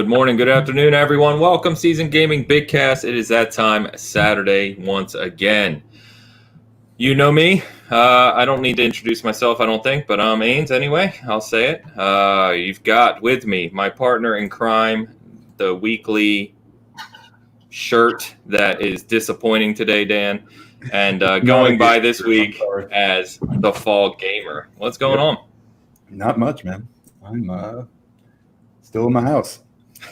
Good morning, good afternoon, everyone. Welcome, Season Gaming Bitcast. It is that time, Saturday, once again. You know me. I don't need to introduce myself, I don't think, but I'm Ains anyway. I'll say it. You've got with me my partner in crime, the weekly shirt that is disappointing today, Dan, and going by this week as the Fall Gamer. What's going on? Not much, man. I'm still in my house.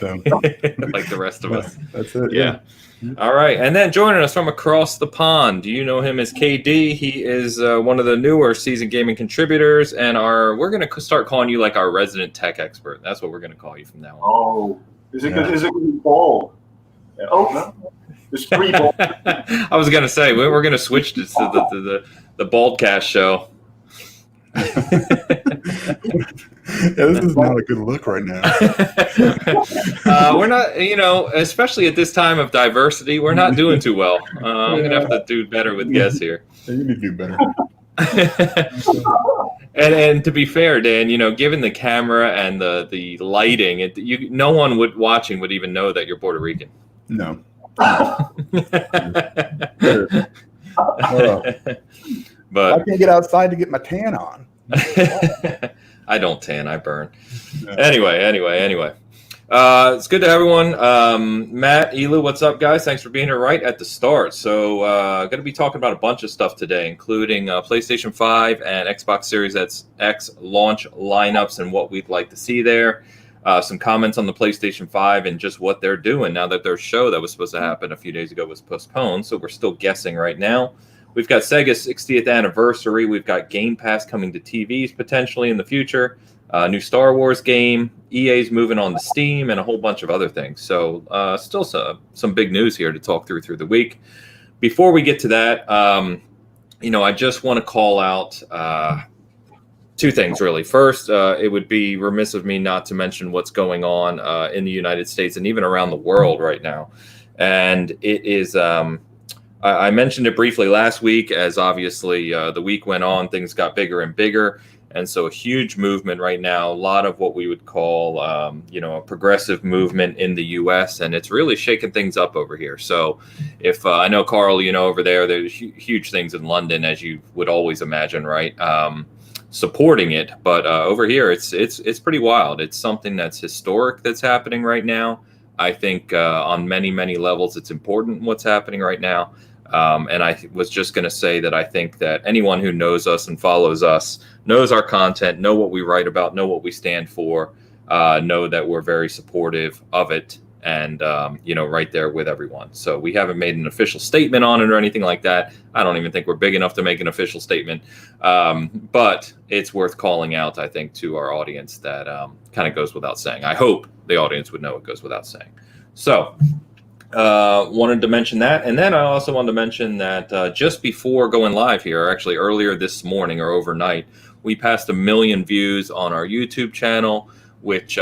So like the rest of us. That's it. Yeah. All right. And then joining us from across the pond, do you know him as KD? He is one of the newer Season Gaming contributors, and we're going to start calling you like our resident tech expert. That's what we're going to call you from now on. Oh, is it going to be bald? Oh, no. It's pretty bald. I was going to say, we're going to switch this to the Baldcast show. Yeah, this is not a good look right now. We're not, especially at this time of diversity, we're not doing too well. I'm going to have to do better with guests here. Yeah, you need to do better. and to be fair, Dan, given the camera and the lighting, no one watching would even know that you're Puerto Rican. No. But I can't get outside to get my tan on. I don't tan, I burn. No. Anyway. It's good to have everyone. Matt, Elu, what's up, guys? Thanks for being here right at the start. So going to be talking about a bunch of stuff today, including PlayStation 5 and Xbox Series X launch lineups and what we'd like to see there. Some comments on the PlayStation 5 and just what they're doing now that their show that was supposed to happen a few days ago was postponed. So we're still guessing right now. We've got Sega's 60th anniversary. We've got Game Pass coming to TVs potentially in the future. New Star Wars game. EA's moving on to Steam and a whole bunch of other things. So still some big news here to talk through the week. Before we get to that, I just want to call out two things, really. First, it would be remiss of me not to mention what's going on in the United States and even around the world right now. And it is... I mentioned it briefly last week as obviously the week went on, things got bigger and bigger. And so a huge movement right now, a lot of what we would call, a progressive movement in the U.S. And it's really shaking things up over here. So if I know, Carl, over there's huge things in London, as you would always imagine, right? Supporting it. But over here, it's pretty wild. It's something that's historic that's happening right now. I think on many, many levels, it's important what's happening right now. And I was just going to say that I think that anyone who knows us and follows us knows our content, know what we write about, know what we stand for, know that we're very supportive of it and, right there with everyone. So we haven't made an official statement on it or anything like that. I don't even think we're big enough to make an official statement. But it's worth calling out, I think, to our audience that kind of goes without saying. I hope the audience would know it goes without saying. So wanted to mention that. And then I also wanted to mention that just before going live here, actually earlier this morning or overnight, we passed 1 million views on our YouTube channel, which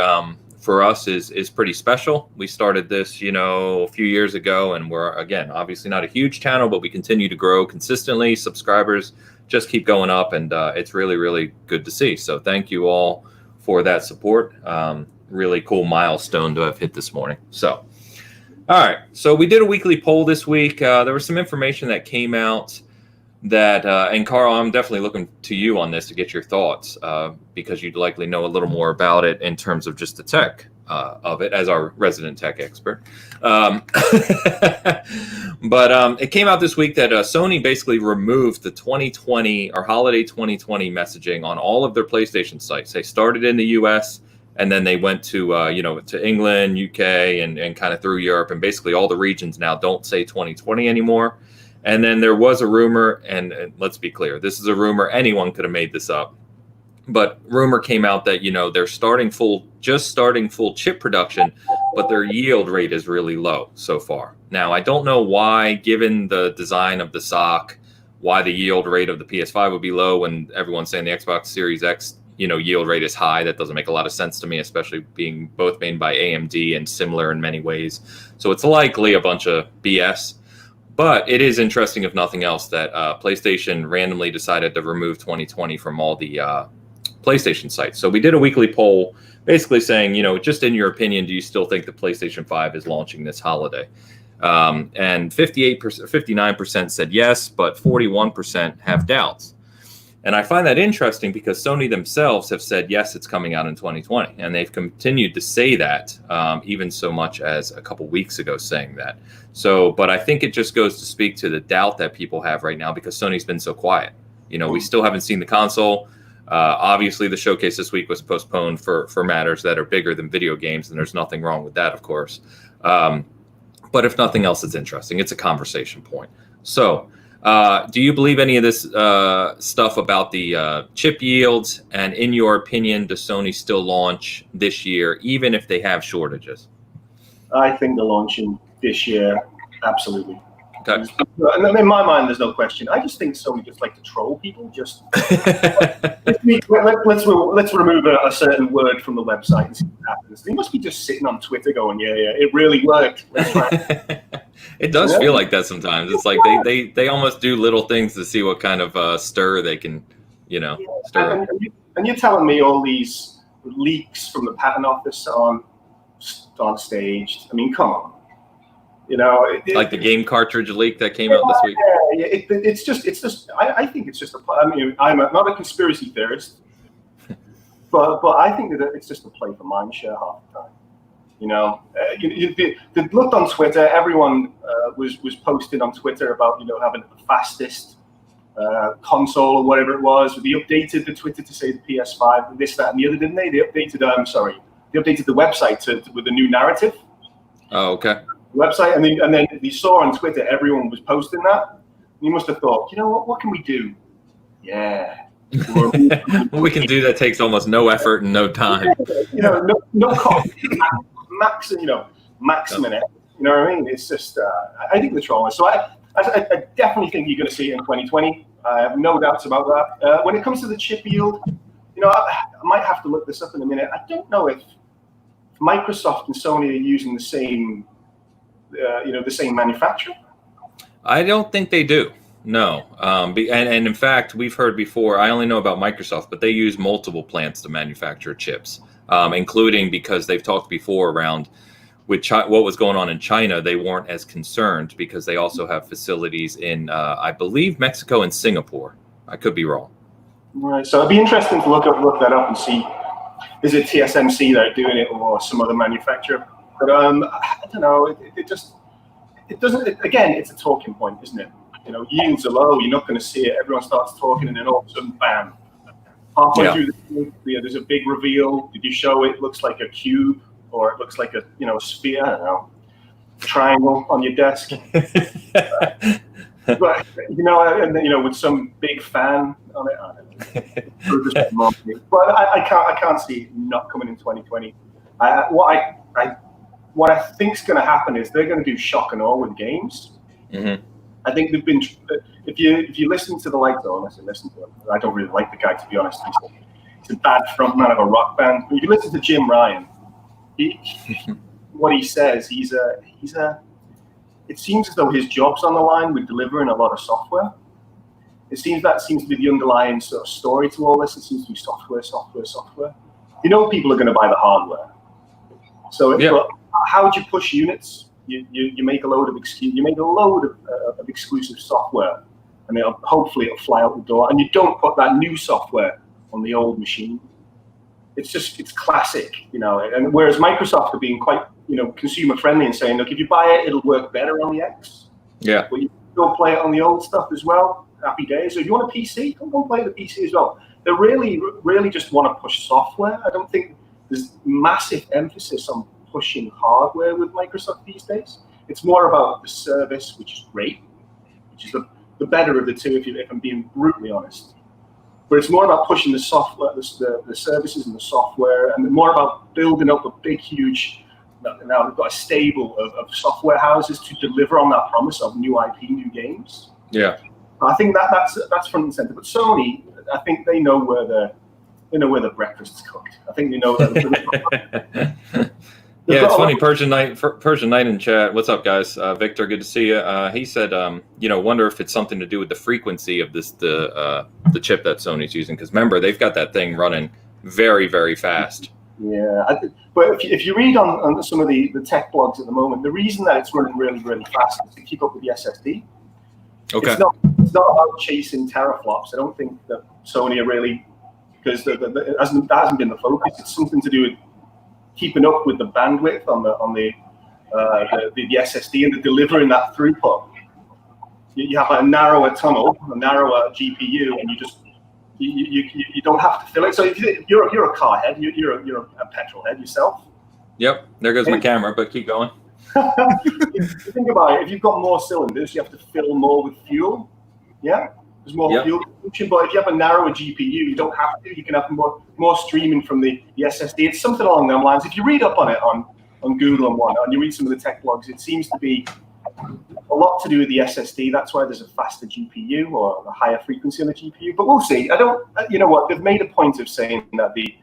for us is pretty special. We started this, a few years ago, and we're, again, obviously not a huge channel, but we continue to grow consistently. Subscribers just keep going up, and it's really, really good to see. So thank you all for that support. Really cool milestone to have hit this morning. So, all right. So we did a weekly poll this week. There was some information that came out that, and Carl, I'm definitely looking to you on this to get your thoughts because you'd likely know a little more about it in terms of just the tech of it as our resident tech expert. But it came out this week that Sony basically removed the 2020 or holiday 2020 messaging on all of their PlayStation sites. They started in the US and then they went to, to England, UK, and kind of through Europe. And basically all the regions now don't say 2020 anymore. And then there was a rumor, and let's be clear, this is a rumor. Anyone could have made this up. But rumor came out that, they're starting full chip production, but their yield rate is really low so far. Now, I don't know why, given the design of the SoC, why the yield rate of the PS5 would be low when everyone's saying the Xbox Series X, yield rate is high. That doesn't make a lot of sense to me, especially being both made by AMD and similar in many ways. So it's likely a bunch of BS. But it is interesting, if nothing else, that PlayStation randomly decided to remove 2020 from all the PlayStation sites. So we did a weekly poll basically saying, just in your opinion, do you still think the PlayStation 5 is launching this holiday? And 59% said yes, but 41% have doubts. And I find that interesting because Sony themselves have said, yes, it's coming out in 2020. And they've continued to say that, even so much as a couple weeks ago saying that. So, but I think it just goes to speak to the doubt that people have right now because Sony's been so quiet. We still haven't seen the console. Obviously, the showcase this week was postponed for matters that are bigger than video games, and there's nothing wrong with that, of course. But if nothing else, it's interesting. It's a conversation point. So, do you believe any of this stuff about the chip yields? And in your opinion, does Sony still launch this year, even if they have shortages? I think they're launching this year, absolutely. Okay. In my mind, there's no question. I just think Sony just like to troll people. Just let's remove a certain word from the website and see what happens. They must be just sitting on Twitter going, yeah, it really worked. It does feel like that sometimes. It's like they almost do little things to see what kind of stir they can, stir. And you're telling me all these leaks from the patent office aren't staged? I mean, come on. Like the game cartridge leak that came out this week. Yeah, it's just. I think it's just I mean, I'm not a conspiracy theorist, but I think that it's just a play for mindshare half the time. They looked on Twitter. Everyone was posting on Twitter about having the fastest console or whatever it was. They updated the Twitter to say the PS5, this, that, and the other, didn't they? They updated. They updated the website with a new narrative. Oh, okay. Website, and then you saw on Twitter everyone was posting that. And you must have thought, what can we do? Yeah, we can do that. Takes almost no effort and no time. No cost, maximum effort. You know what I mean? It's just, I think the trauma. So I definitely think you're going to see it in 2020. I have no doubts about that. When it comes to the chip yield, I might have to look this up in a minute. I don't know if Microsoft and Sony are using the same. The same manufacturer? I don't think they do. No. And in fact, we've heard before, I only know about Microsoft, but they use multiple plants to manufacture chips, including because they've talked before around with what was going on in China. They weren't as concerned because they also have facilities in, I believe, Mexico and Singapore. I could be wrong. Right. So it'd be interesting to look that up and see, is it TSMC that are doing it or some other manufacturer? But I don't know. It doesn't. Again, it's a talking point, isn't it? Yields are low. You're not going to see it. Everyone starts talking, and then all of a sudden, bam! Halfway through the there's a big reveal. Did you show it? It looks like a cube, or it looks like a sphere. I don't know, triangle on your desk. But and then with some big fan on it. I don't know. But I can't see it not coming in 2020. What I think is going to happen is they're going to do shock and awe with games. Mm-hmm. I think they've been. If you listen to the likes, unless you listen to him, I don't really like the guy, to be honest. He's a bad frontman of a rock band. But if you listen to Jim Ryan, what he says, he's a. It seems as though his job's on the line with delivering a lot of software. It seems to be the underlying sort of story to all this. It seems to be software. People are going to buy the hardware. So how would you push units? You make a load of exclusive software, and hopefully it'll fly out the door. And you don't put that new software on the old machine. It's classic, And whereas Microsoft are being quite consumer friendly and saying, look, if you buy it, it'll work better on the X. Yeah. But you still play it on the old stuff as well. Happy days. So if you want a PC, go play the PC as well. They really, really just want to push software. I don't think there's massive emphasis on pushing hardware with Microsoft these days. It's more about the service, which is great, which is the better of the two, if I'm being brutally honest. But it's more about pushing the software, the services and the software, and more about building up a big, huge. Now we've got a stable of software houses to deliver on that promise of new IP, new games. Yeah, I think that's front and center. But Sony, I think they know where the breakfast is cooked. I think they know that. Yeah, it's funny. Persian Knight in chat. What's up, guys? Victor, good to see you. He said, wonder if it's something to do with the frequency of the chip that Sony's using. Because remember, they've got that thing running very, very fast. Yeah, but if you read on some of the tech blogs at the moment, the reason that it's running really, really fast is to keep up with the SSD. Okay. It's not about chasing teraflops. I don't think that Sony are really, because that hasn't been the focus. It's something to do with keeping up with the bandwidth on the SSD and delivering that throughput. You have a narrower tunnel, a narrower GPU, and you don't have to fill it. So if you're a car head, you're a petrol head yourself. Yep, there goes my camera, but keep going. You think about it, if you've got more cylinders, you have to fill more with fuel. Yeah, there's more fuel consumption. But if you have a narrower GPU, you don't have to. You can have more streaming from the SSD. It's something along those lines. If you read up on it on Google and whatnot, and you read some of the tech blogs, it seems to be a lot to do with the SSD. That's why there's a faster GPU or a higher frequency on the GPU. But we'll see. You know what? They've made a point of saying that the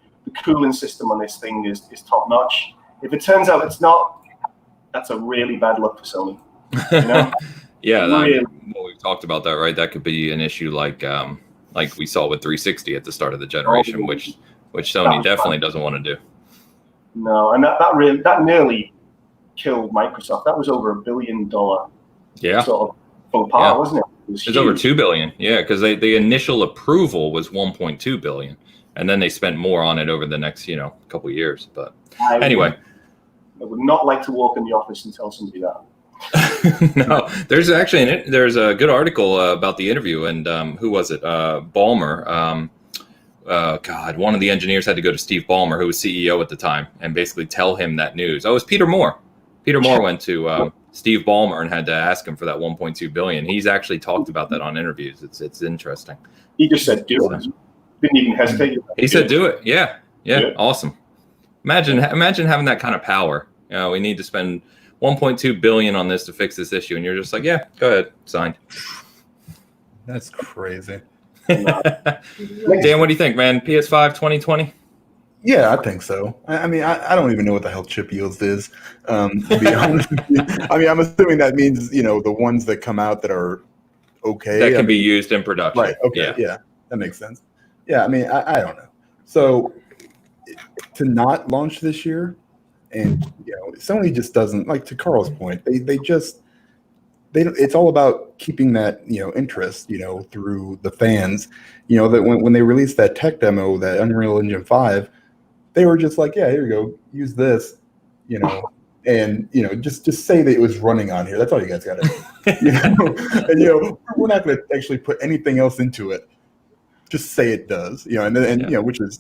cooling system on this thing is top notch. If it turns out it's not, that's a really bad look for Sony. You know? Yeah, really. Well, we've talked about that, right? That could be an issue like we saw with 360 at the start of the generation, which Sony definitely doesn't want to do. No, and that nearly killed Microsoft. That was over $1 billion. Sort of faux pas, wasn't it? It was over $2 billion. Yeah, because the initial approval was $1.2 billion, and then they spent more on it over the next couple of years. But anyway, I would not like to walk in the office and tell somebody that. No, there's a good article about the interview, and who was it? Ballmer. One of the engineers had to go to Steve Ballmer, who was CEO at the time, and basically tell him that news. Oh, it was Peter Moore. Peter Moore went to Steve Ballmer and had to ask him for that $1.2 billion. He's actually talked about that on interviews. It's interesting. He just said, "Do it." Didn't even hesitate. He said, "Do it." Yeah, awesome. Imagine having that kind of power. We need to spend $1.2 billion on this to fix this issue, and you're just like, "Yeah, go ahead, signed." That's crazy. Dan, what do you think, man? PS5 2020? Yeah, I think so. I mean, I don't even know what the hell chip yields is, to be honest with you. I mean, I'm assuming that means, the ones that come out that are okay. That can be used in production. Right, okay, yeah, that makes sense. Yeah, I mean, I don't know. So, to not launch this year, and, Sony just doesn't, like to Carl's point, they just, it's all about keeping that, interest, through the fans, that when they released that tech demo, that Unreal Engine 5, they were just like, yeah, here you go, use this, and, just say that it was running on here. That's all you guys got to do, and, we're not going to actually put anything else into it. Just say it does, which is,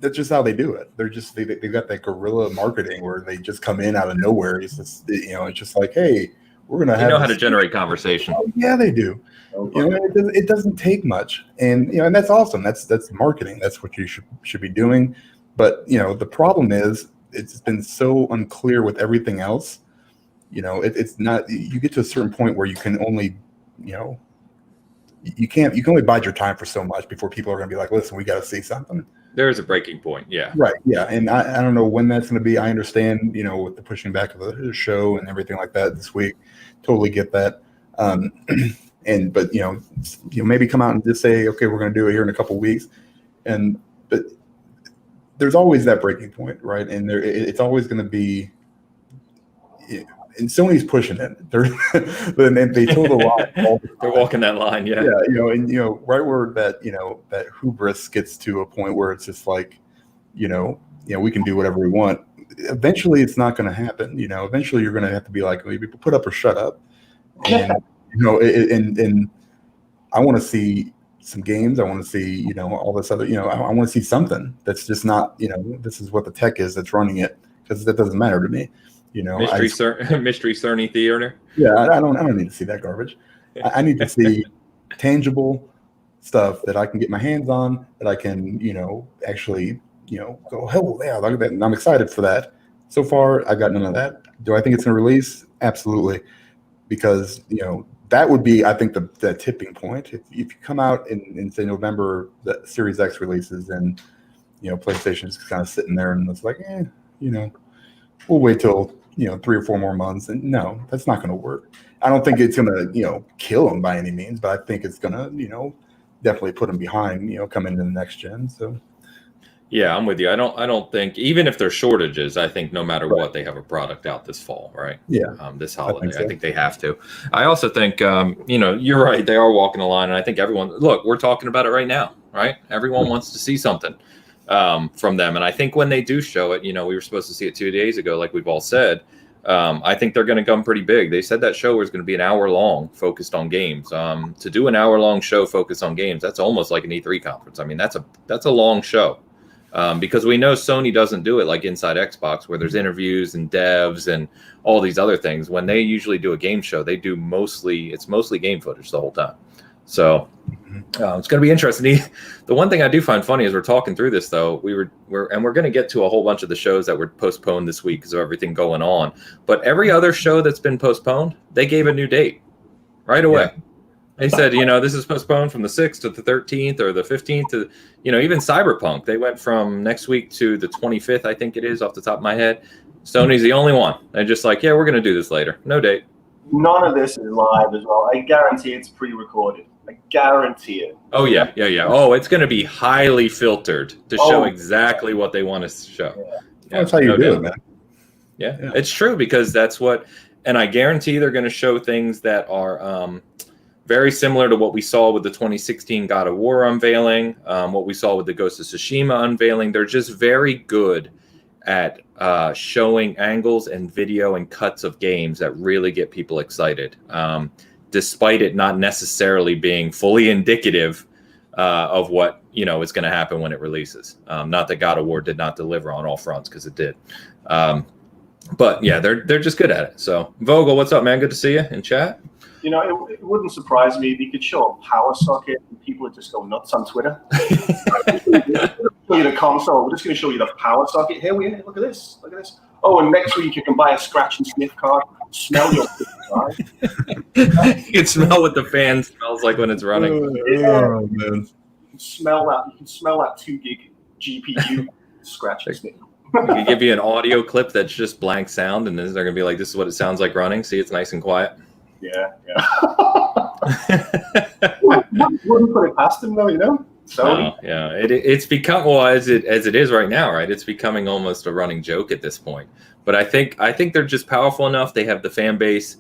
that's just how they do it. They're just, they got that guerrilla marketing where they just come in out of nowhere. It's just, it's just like, hey, we're going to have. They know how to generate conversation. Oh, yeah, they do. It doesn't take much, and and that's awesome. That's marketing. That's what you should be doing. But the problem is it's been so unclear with everything else. It's not. You get to a certain point where you can only, you can only bide your time for so much before people are going to be like, listen, we got to see something. There is a breaking point. Yeah. Right. Yeah, and I don't know when that's going to be. I understand, with the pushing back of the show and everything like that this week. Totally get that. But maybe come out and just say, okay, we're going to do it here in a couple of weeks. But there's always that breaking point, right? And it's always going to be, and Sony's pushing it. They told a lot. They're walking that line, yeah. Yeah, right where that hubris gets to a point where it's just like, we can do whatever we want. Eventually, it's not going to happen. Eventually, you're going to have to be like, maybe put up or shut up. And and I want to see some games. I want to see all this other. I want to see something that's just not this is what the tech is that's running it, because that doesn't matter to me. Mystery Cerny theater. Yeah, I don't need to see that garbage. I need to see tangible stuff that I can get my hands on, that I can actually go, hell yeah, look at that. And I'm excited for that. So far, I got none of that. Do I think it's going to release? Absolutely. Because, that would be, I think, the tipping point. If you come out in say, November, the Series X releases, and, PlayStation is kind of sitting there and it's like, we'll wait till, 3 or 4 more months. And no, that's not going to work. I don't think it's going to, kill them by any means, but I think it's going to, definitely put them behind, coming into the next gen. So. Yeah, I'm with you. I don't think, even if there's shortages, I think no matter what, they have a product out this fall, right? Yeah, This I holiday. think so. I think they have to. I also think, you're right. They are walking the line. And I think everyone, look, we're talking about it right now, right? Everyone wants to see something from them. And I think when they do show it, we were supposed to see it 2 days ago, like we've all said. I think they're going to come pretty big. They said that show was going to be an hour long, focused on games. To do an hour long show focused on games, that's almost like an E3 conference. I mean, that's a long show. Because we know Sony doesn't do it like Inside Xbox, where there's interviews and devs and all these other things. When they usually do a game show, they do it's mostly game footage the whole time. So it's going to be interesting. The one thing I do find funny as we're talking through this, though, we're going to get to a whole bunch of the shows that were postponed this week because of everything going on. But every other show that's been postponed, they gave a new date right away. Yeah. They said, this is postponed from the 6th to the 13th or the 15th to, even Cyberpunk. They went from next week to the 25th, I think it is, off the top of my head. Sony's the only one. They're just like, yeah, we're going to do this later. No date. None of this is live as well. I guarantee it's pre-recorded. I guarantee it. Oh, yeah. Oh, it's going to be highly filtered to show exactly what they want to show. Yeah, that's how you do it, man. Yeah, it's true because that's what, and I guarantee they're going to show things that are very similar to what we saw with the 2016 God of War unveiling, what we saw with the Ghost of Tsushima unveiling. They're just very good at showing angles and video and cuts of games that really get people excited, despite it not necessarily being fully indicative of what is going to happen when it releases. Not that God of War did not deliver on all fronts, because it did. But yeah, they're just good at it. So Vogel, what's up, man? Good to see you in chat. It wouldn't surprise me if you could show a power socket and people would just go nuts on Twitter. Show you the console. We're just going to show you the power socket. Here we are. Look at this. Look at this. Oh, and next week you can buy a scratch and sniff card. Smell your card. You can smell what the fan smells like when it's running. Oh, man. You can smell that 2 gig GPU scratch and sniff. We can give you an audio clip that's just blank sound, and then they're going to be like, this is what it sounds like running. See, it's nice and quiet. Yeah. Wouldn't put it past them, though, So yeah, it's become, well, as it is right now, right? It's becoming almost a running joke at this point. But I think they're just powerful enough. They have the fan base.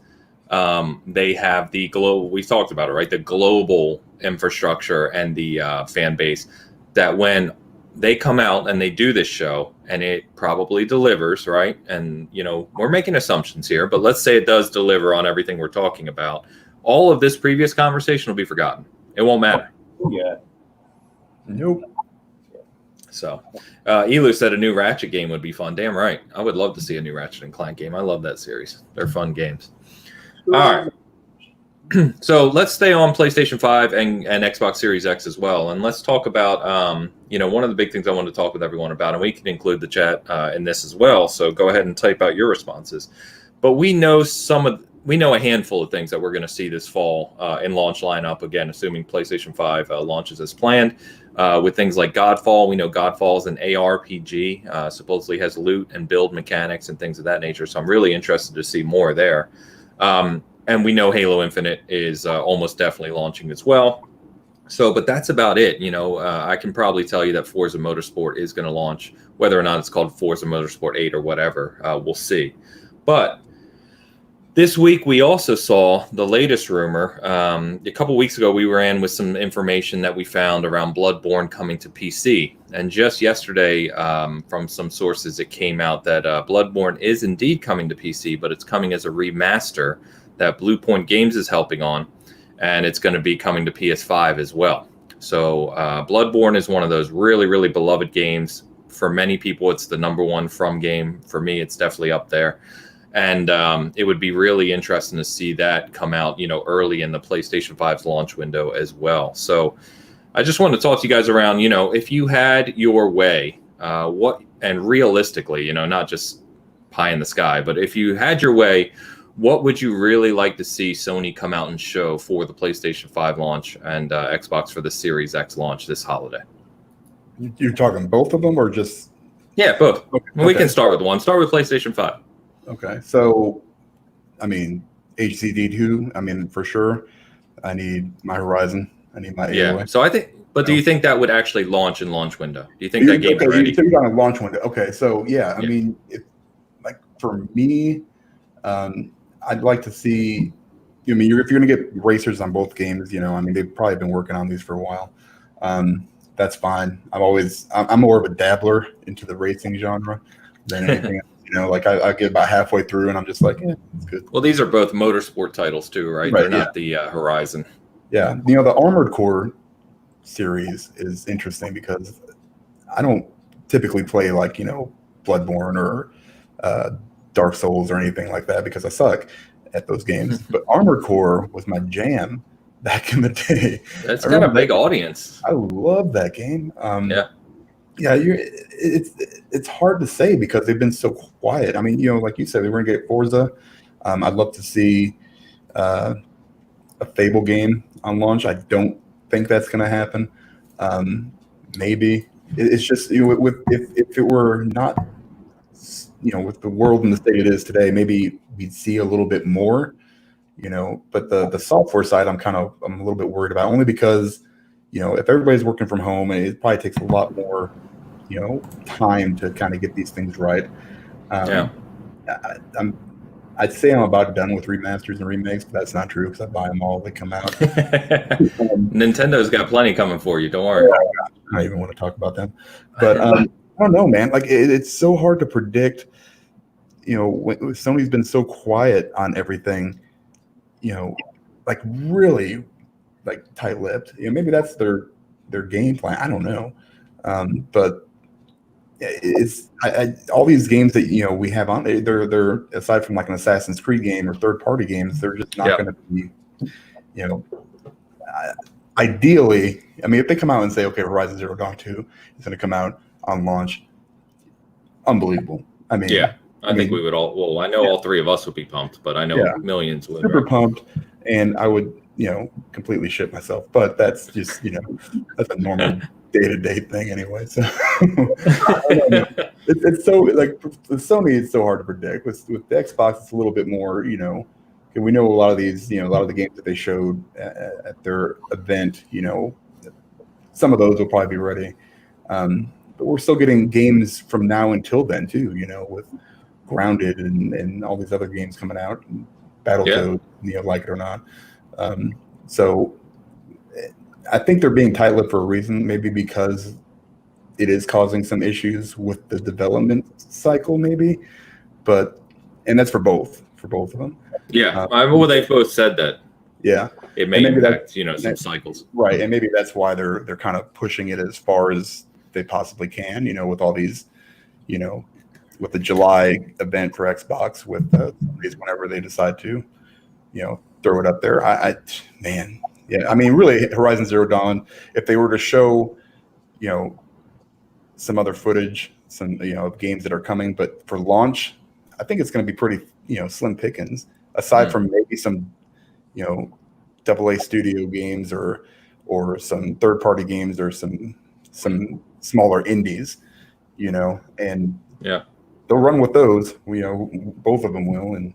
They have the global. We talked about it, right? The global infrastructure and the fan base. That when they come out and they do this show and it probably delivers, right? And, we're making assumptions here, but let's say it does deliver on everything we're talking about. All of this previous conversation will be forgotten. It won't matter. Yeah. Nope. So, Elu said a new Ratchet game would be fun. Damn right. I would love to see a new Ratchet and Clank game. I love that series. They're fun games. All right. So let's stay on PlayStation 5 and Xbox Series X as well. And let's talk about, one of the big things I want to talk with everyone about, and we can include the chat in this as well. So go ahead and type out your responses. But we know a handful of things that we're going to see this fall in launch lineup, again, assuming PlayStation 5 launches as planned, with things like Godfall. We know Godfall is an ARPG, supposedly has loot and build mechanics and things of that nature. So I'm really interested to see more there. And we know Halo Infinite is almost definitely launching as well. So, but that's about it. I can probably tell you that Forza Motorsport is going to launch, whether or not it's called Forza Motorsport 8 or whatever, we'll see. But this week, we also saw the latest rumor. A couple weeks ago, we ran with some information that we found around Bloodborne coming to PC. And just yesterday, from some sources, it came out that Bloodborne is indeed coming to PC, but it's coming as a remaster that Blue Point Games is helping on. And it's going to be coming to PS5 as well. So Bloodborne is one of those really, really beloved games. For many people, it's the number one From game. For me, it's definitely up there. And it would be really interesting to see that come out, early in the PlayStation 5's launch window as well. So I just want to talk to you guys around, if you had your way, and realistically, not just pie in the sky, but if you had your way, what would you really like to see Sony come out and show for the PlayStation 5 launch and Xbox for the Series X launch this holiday? You're talking both of them or just? Yeah, both. Okay. We can start with one. Start with PlayStation 5. Okay. So, HCD2, for sure. I need my Horizon. I need my AOA. So I think But do you think that would actually launch in launch window? Do you think that game's ready? So you're on a launch window. Okay, so yeah, I mean, like for me, I'd like to see. I mean, if you're going to get racers on both games, I mean, they've probably been working on these for a while. That's fine. I'm more of a dabbler into the racing genre than anything else. Like I get about halfway through and I'm just like, yeah, it's good. Well, these are both motorsport titles too, right? They're not the Horizon. Yeah, the Armored Core series is interesting because I don't typically play like Bloodborne or Dark Souls or anything like that because I suck at those games. But Armored Core was my jam back in the day. That's got a big audience. I love that game. It's hard to say because they've been so quiet. I mean, like you said, they were going to get Forza. I'd love to see a Fable game on launch. I don't think that's going to happen. Maybe it's just if it were not, with the world and the state it is today, maybe we'd see a little bit more. But the software side, I'm a little bit worried about, only because if everybody's working from home, it probably takes a lot more time to kind of get these things right. I'd say I'm about done with remasters and remakes, but that's not true because I buy them all. They come out. Nintendo got plenty coming for you. Don't worry. I don't even want to talk about them. But I don't know, man. Like it's so hard to predict. When Sony's been so quiet on everything. Like really, like tight-lipped. Maybe that's their game plan. I don't know. But it's all these games that we have on. They're aside from like an Assassin's Creed game or third-party games, they're just not going to be. Ideally, I mean, if they come out and say, okay, Horizon Zero Dawn 2 is going to come out on launch, unbelievable. I mean, I think we would all. Well, I know all three of us would be pumped, but I know millions would. Super pumped, and I would, completely shit myself. But that's just, that's a normal day-to-day thing anyway. So it's so like with Sony, it's so hard to predict. With the Xbox, it's a little bit more, we know a lot of these, a lot of the games that they showed at their event, some of those will probably be ready. But we're still getting games from now until then too, with Grounded and all these other games coming out, and Battletoads, like it or not. So I think they're being tight-lipped for a reason, maybe because it is causing some issues with the development cycle, maybe. And that's for both of them. Yeah, well, they've both said that. Yeah, it may impact some cycles. Right, and maybe that's why they're kind of pushing it as far as they possibly can. With all these, with the July event for Xbox, with whenever they decide to, throw it up there. I mean, really, Horizon Zero Dawn. If they were to show, some other footage, some games that are coming, but for launch, I think it's going to be pretty, slim pickings. Aside from maybe some, AA studio games or some third party games or some smaller indies, and they'll run with those. Both of them will, and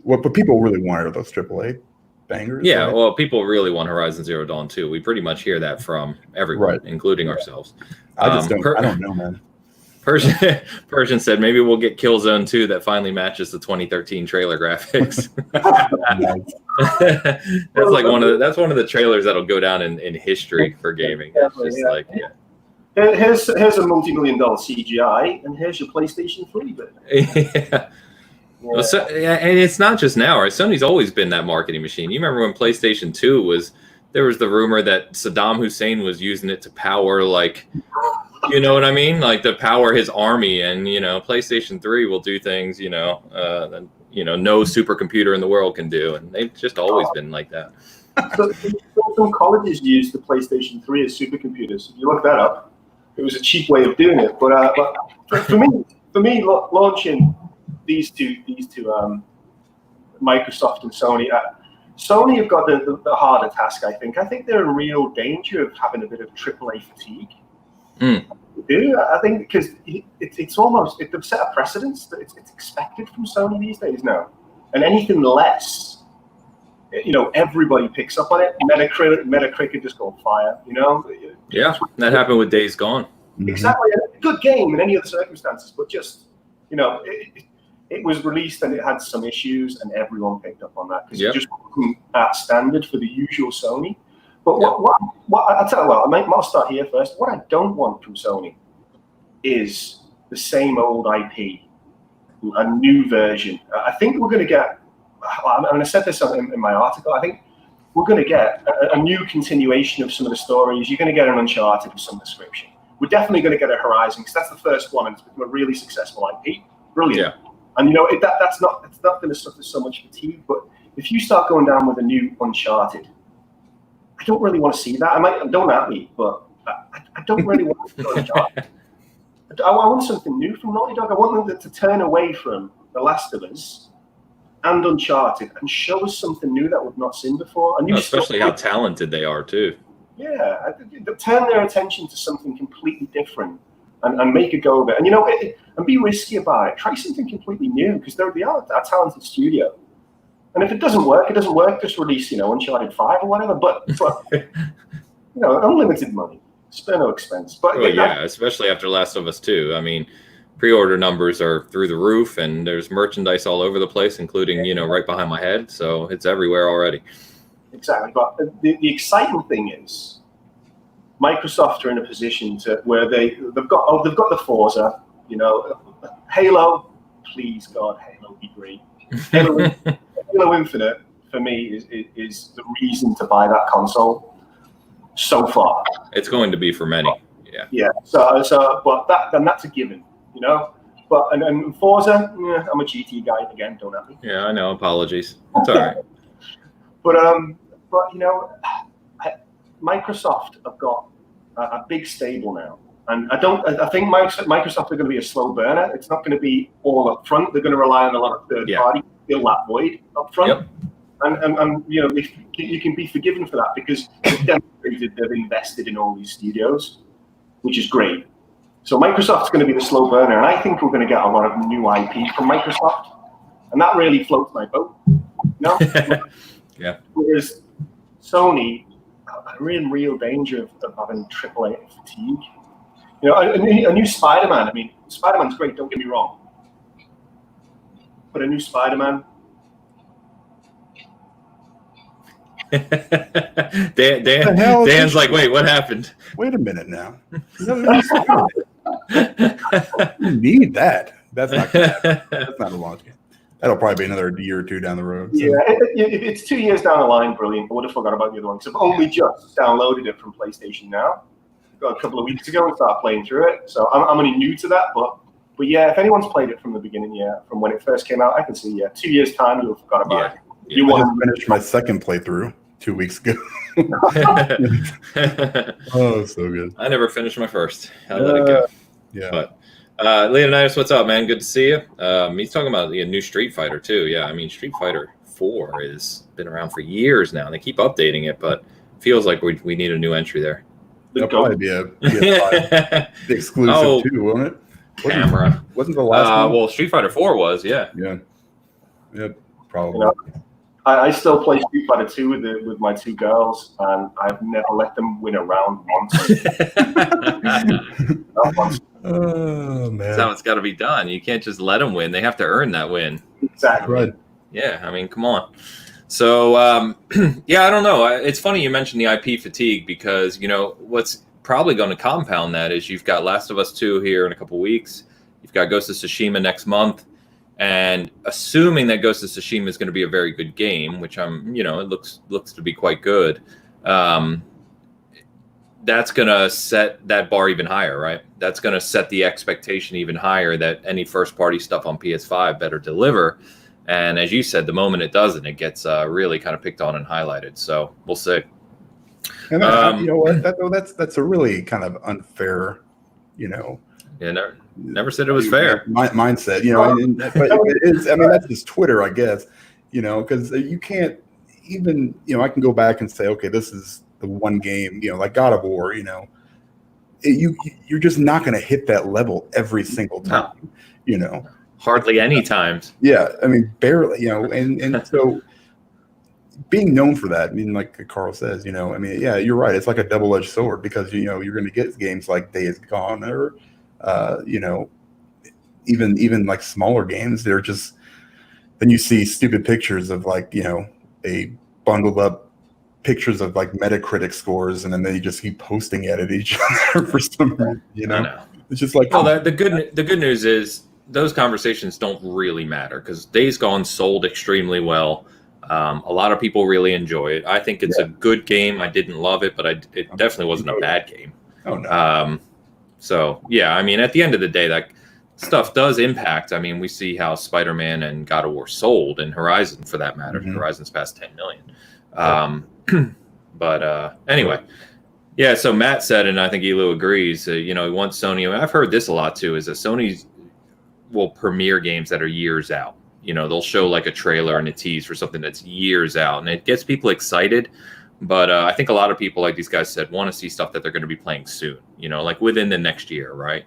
what people really want are those AAA bangers. Yeah, right? well, people really want Horizon Zero Dawn 2. We pretty much hear that from everyone, including ourselves. I just don't. I don't know, man. Persian said maybe we'll get Killzone 2 that finally matches the 2013 trailer graphics. That's one of the trailers that'll go down in history for gaming. It's just Here's a multi-million-dollar CGI, and here's your PlayStation 3 bit. Yeah. Well, and it's not just now, right? Sony's always been that marketing machine. You remember when PlayStation 2 there was the rumor that Saddam Hussein was using it to power, like, you know what I mean? Like to power his army, and PlayStation 3 will do things, no supercomputer in the world can do, and they've just always been like that. So some colleges use the PlayStation 3 as supercomputers. If you look that up, it was a cheap way of doing it. But for me, launching these two, Microsoft and Sony. Sony have got the harder task, I think. I think they're in real danger of having a bit of AAA fatigue. I think because it's almost they've set a precedence that it's expected from Sony these days now, and anything less everybody picks up on it. Metacritic just go fire, Yeah, that happened with Days Gone. Exactly, a good game in any other circumstances, but just it was released and it had some issues, and everyone picked up on that because it just wasn't that standard for the usual Sony. But what I'll tell you what, I'll start here first. What I don't want from Sony is the same old IP, a new version. I think we're going to get. I said this in my article. I think we're going to get a new continuation of some of the stories. You're going to get an Uncharted of some description. We're definitely going to get a Horizon because that's the first one, and it's become a really successful IP. Brilliant. Yeah. And that's not going to suffer so much fatigue. But if you start going down with a new Uncharted, I don't really want to see that. Don't at me, but I don't really want to see Uncharted. I want something new from Naughty Dog. I want them to turn away from The Last of Us and Uncharted and show us something new that we've not seen before. Especially how talented they are too. Yeah, turn their attention to something completely different and make a go of it. And and be risky about it. Try something completely new because they are a talented studio. And if it doesn't work, it doesn't work. Just release, Uncharted 5 or whatever. But unlimited money, spare no expense. But especially after Last of Us 2. I mean, pre-order numbers are through the roof, and there's merchandise all over the place, including right behind my head. So it's everywhere already. Exactly. But the exciting thing is, Microsoft are in a position where they've got the Forza, Halo. Please God, Halo be great. Halo Infinite for me is the reason to buy that console. So far, it's going to be for many. Yeah. Yeah. So, but that's a given, But and Forza, I'm a GT guy again. Don't have me. Yeah, I know. Apologies. It's all right. But Microsoft have got a big stable now, and I think Microsoft are going to be a slow burner. It's not going to be all up front. They're going to rely on a lot of third party to fill that void up front. Yep. And you can be forgiven for that because they've demonstrated they've invested in all these studios, which is great. So Microsoft's going to be the slow burner, and I think we're going to get a lot of new IP from Microsoft, and that really floats my boat. Yeah. Whereas Sony are in real danger of having AAA fatigue. A new Spider-Man. I mean, Spider-Man's great. Don't get me wrong, but a new Spider-Man. Dan's like, wait, what happened? Wait a minute now. You need that. That's not a launch game. That'll probably be another year or two down the road. So. Yeah, it's 2 years down the line. Brilliant. I would have forgot about the other one because I've only just downloaded it from PlayStation now. Got a couple of weeks ago and started playing through it. So I'm only new to that, but yeah, if anyone's played it from the beginning, from when it first came out, I can see 2 years time you'll have forgot about it. I just finished my second playthrough 2 weeks ago. Oh, so good. I never finished my first. I let it go. Yeah. But Leonidas, what's up, man? Good to see you. He's talking about the new Street Fighter too. Yeah, I mean Street Fighter 4 has been around for years now. They keep updating it, but it feels like we need a new entry there. That'll probably be a PS5 exclusive too, won't it? Camera. Wasn't the last one? Well, Street Fighter 4 was, yeah. Yeah, probably. I still play Street Fighter 2 with my two girls, and I've never let them win a round once. Not once. Oh, man. That's how it's got to be done. You can't just let them win. They have to earn that win. Exactly. Right. Yeah, I mean, come on. So, I don't know. It's funny you mentioned the IP fatigue because, what's probably going to compound that is you've got Last of Us 2 here in a couple weeks. You've got Ghost of Tsushima next month. And assuming that Ghost of Tsushima is going to be a very good game, which it looks to be quite good, that's going to set that bar even higher, right? That's going to set the expectation even higher that any first-party stuff on PS5 better deliver. And as you said, the moment it doesn't, it gets really kind of picked on and highlighted. So we'll see. And that's a really kind of unfair, Yeah, never said it was fair. Mindset, but it is. I mean, that's just Twitter, I guess. Because you can't even. I can go back and say, okay, this is the one game. Like God of War. You're just not going to hit that level every single time. Hardly any times. Yeah, I mean, barely. And so being known for that, I mean, like Carl says, I mean, yeah, you're right. It's like a double-edged sword because, you're going to get games like Days Gone or, even like smaller games. They're just, then you see stupid pictures of like, a bundled up pictures of like Metacritic scores, and then they just keep posting at each other for some reason, I know. It's just like, well, the good news is those conversations don't really matter because Days Gone sold extremely well. A lot of people really enjoy it. I think it's a good game. I didn't love it, but it definitely wasn't a bad game. Oh no. So yeah, I mean, at the end of the day, that stuff does impact. I mean, we see how Spider-Man and God of War sold, and Horizon for that matter. Mhm. Horizon's past 10 million. But anyway, yeah. So Matt said, and I think Elu agrees. He wants Sony. I've heard this a lot too. Is that Sony will premiere games that are years out. They'll show like a trailer and a tease for something that's years out, and it gets people excited. But I think a lot of people, like these guys said, want to see stuff that they're going to be playing soon. Like within the next year, right?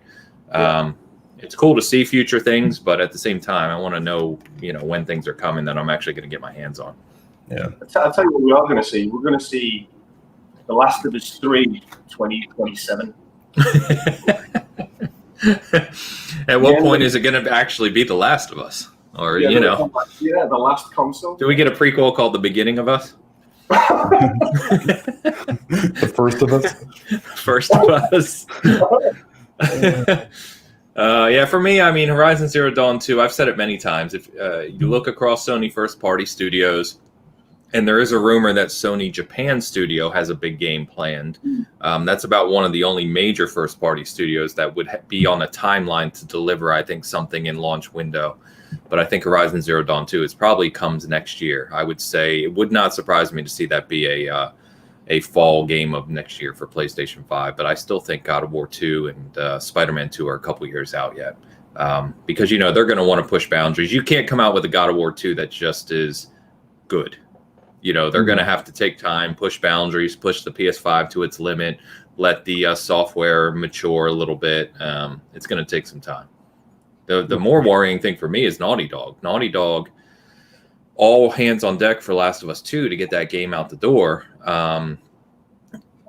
Yeah. It's cool to see future things, but at the same time, I want to know, when things are coming that I'm actually going to get my hands on. Yeah. I'll tell you what we are going to see. We're going to see The Last of Us 3 2027. At what point is it going to actually be The Last of Us? Or, Yeah, the last console. Do we get a prequel called The Beginning of Us? The First of Us? First of Us. Yeah, for me, I mean, Horizon Zero Dawn 2, I've said it many times. If you look across Sony first-party studios, and there is a rumor that Sony Japan studio has a big game planned. That's about one of the only major first-party studios that would be on a timeline to deliver, I think, something in launch window. But I think Horizon Zero Dawn 2 probably comes next year. I would say it would not surprise me to see that be a fall game of next year for PlayStation 5. But I still think God of War 2 and Spider-Man 2 are a couple years out yet. Because, they're going to want to push boundaries. You can't come out with a God of War 2 that just is good. They're going to have to take time, push boundaries, push the PS5 to its limit, let the software mature a little bit. It's going to take some time. The more worrying thing for me is Naughty Dog. Naughty Dog, all hands on deck for Last of Us 2 to get that game out the door. And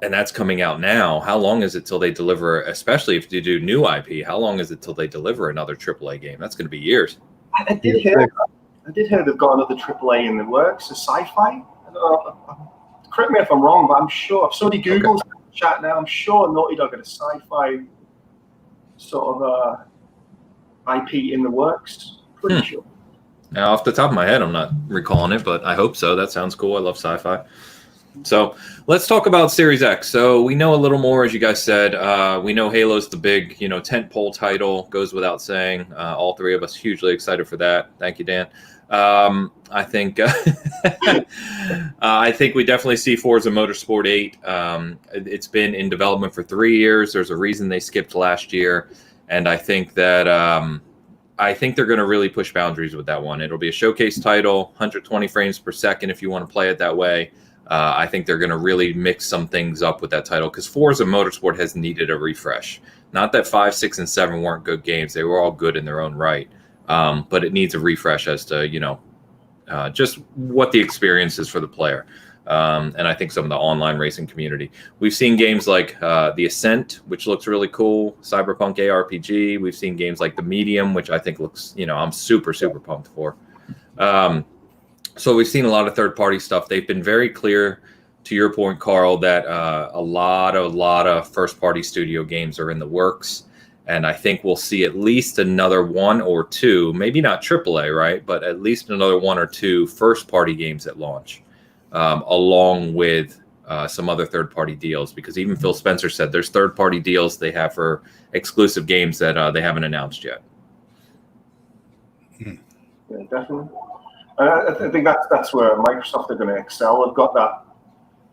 that's coming out now. How long is it till they deliver, especially if you do new IP, how long is it till they deliver another AAA game? That's going to be years. I did hear they've got another AAA in the works, a sci-fi. Correct me if I'm wrong, but I'm sure, if somebody Googles the chat now, I'm sure Naughty Dog got a sci-fi sort of IP in the works. Pretty sure. Now, off the top of my head, I'm not recalling it, but I hope so. That sounds cool. I love sci-fi. So let's talk about Series X. So we know a little more, as you guys said. We know Halo's the big, tentpole title. Goes without saying. All three of us hugely excited for that. Thank you, Dan. I think I think we definitely see Forza Motorsport 8. It's been in development for 3 years. There's a reason they skipped last year. And I think that they're going to really push boundaries with that one. It'll be a showcase title, 120 frames per second if you want to play it that way. I think they're going to really mix some things up with that title because Forza Motorsport has needed a refresh. Not that 5, 6, and 7 weren't good games. They were all good in their own right. But it needs a refresh as to, just what the experience is for the player. And I think some of the online racing community. We've seen games like The Ascent, which looks really cool, Cyberpunk ARPG. We've seen games like The Medium, which I think looks, I'm super, super pumped for. So we've seen a lot of third-party stuff. They've been very clear, to your point, Carl, that a lot of first-party studio games are in the works. And I think we'll see at least another 1 or 2, maybe not AAA, right? But at least another 1 or 2 first-party games at launch. Along with some other third-party deals, because even Phil Spencer said there's third-party deals they have for exclusive games that they haven't announced yet. Yeah, definitely. I think that's where Microsoft are going to excel. They've got that.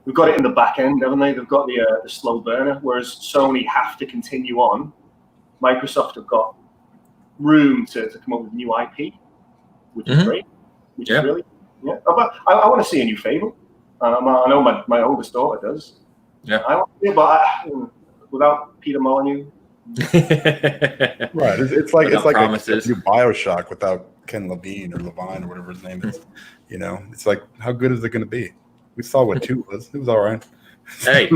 We've got it in the back end, haven't they? They've got the slow burner, whereas Sony have to continue on. Microsoft have got room to come up with new IP, which is great. Which is really. Yeah, I want to see a new Fable. I know my oldest daughter does. Yeah, I want to, but without Peter Molyneux. Right, it's like promises. a new BioShock without Ken Levine or Levine or whatever his name is. You know, it's like, how good is it going to be? We saw what 2 was. It was all right. Hey.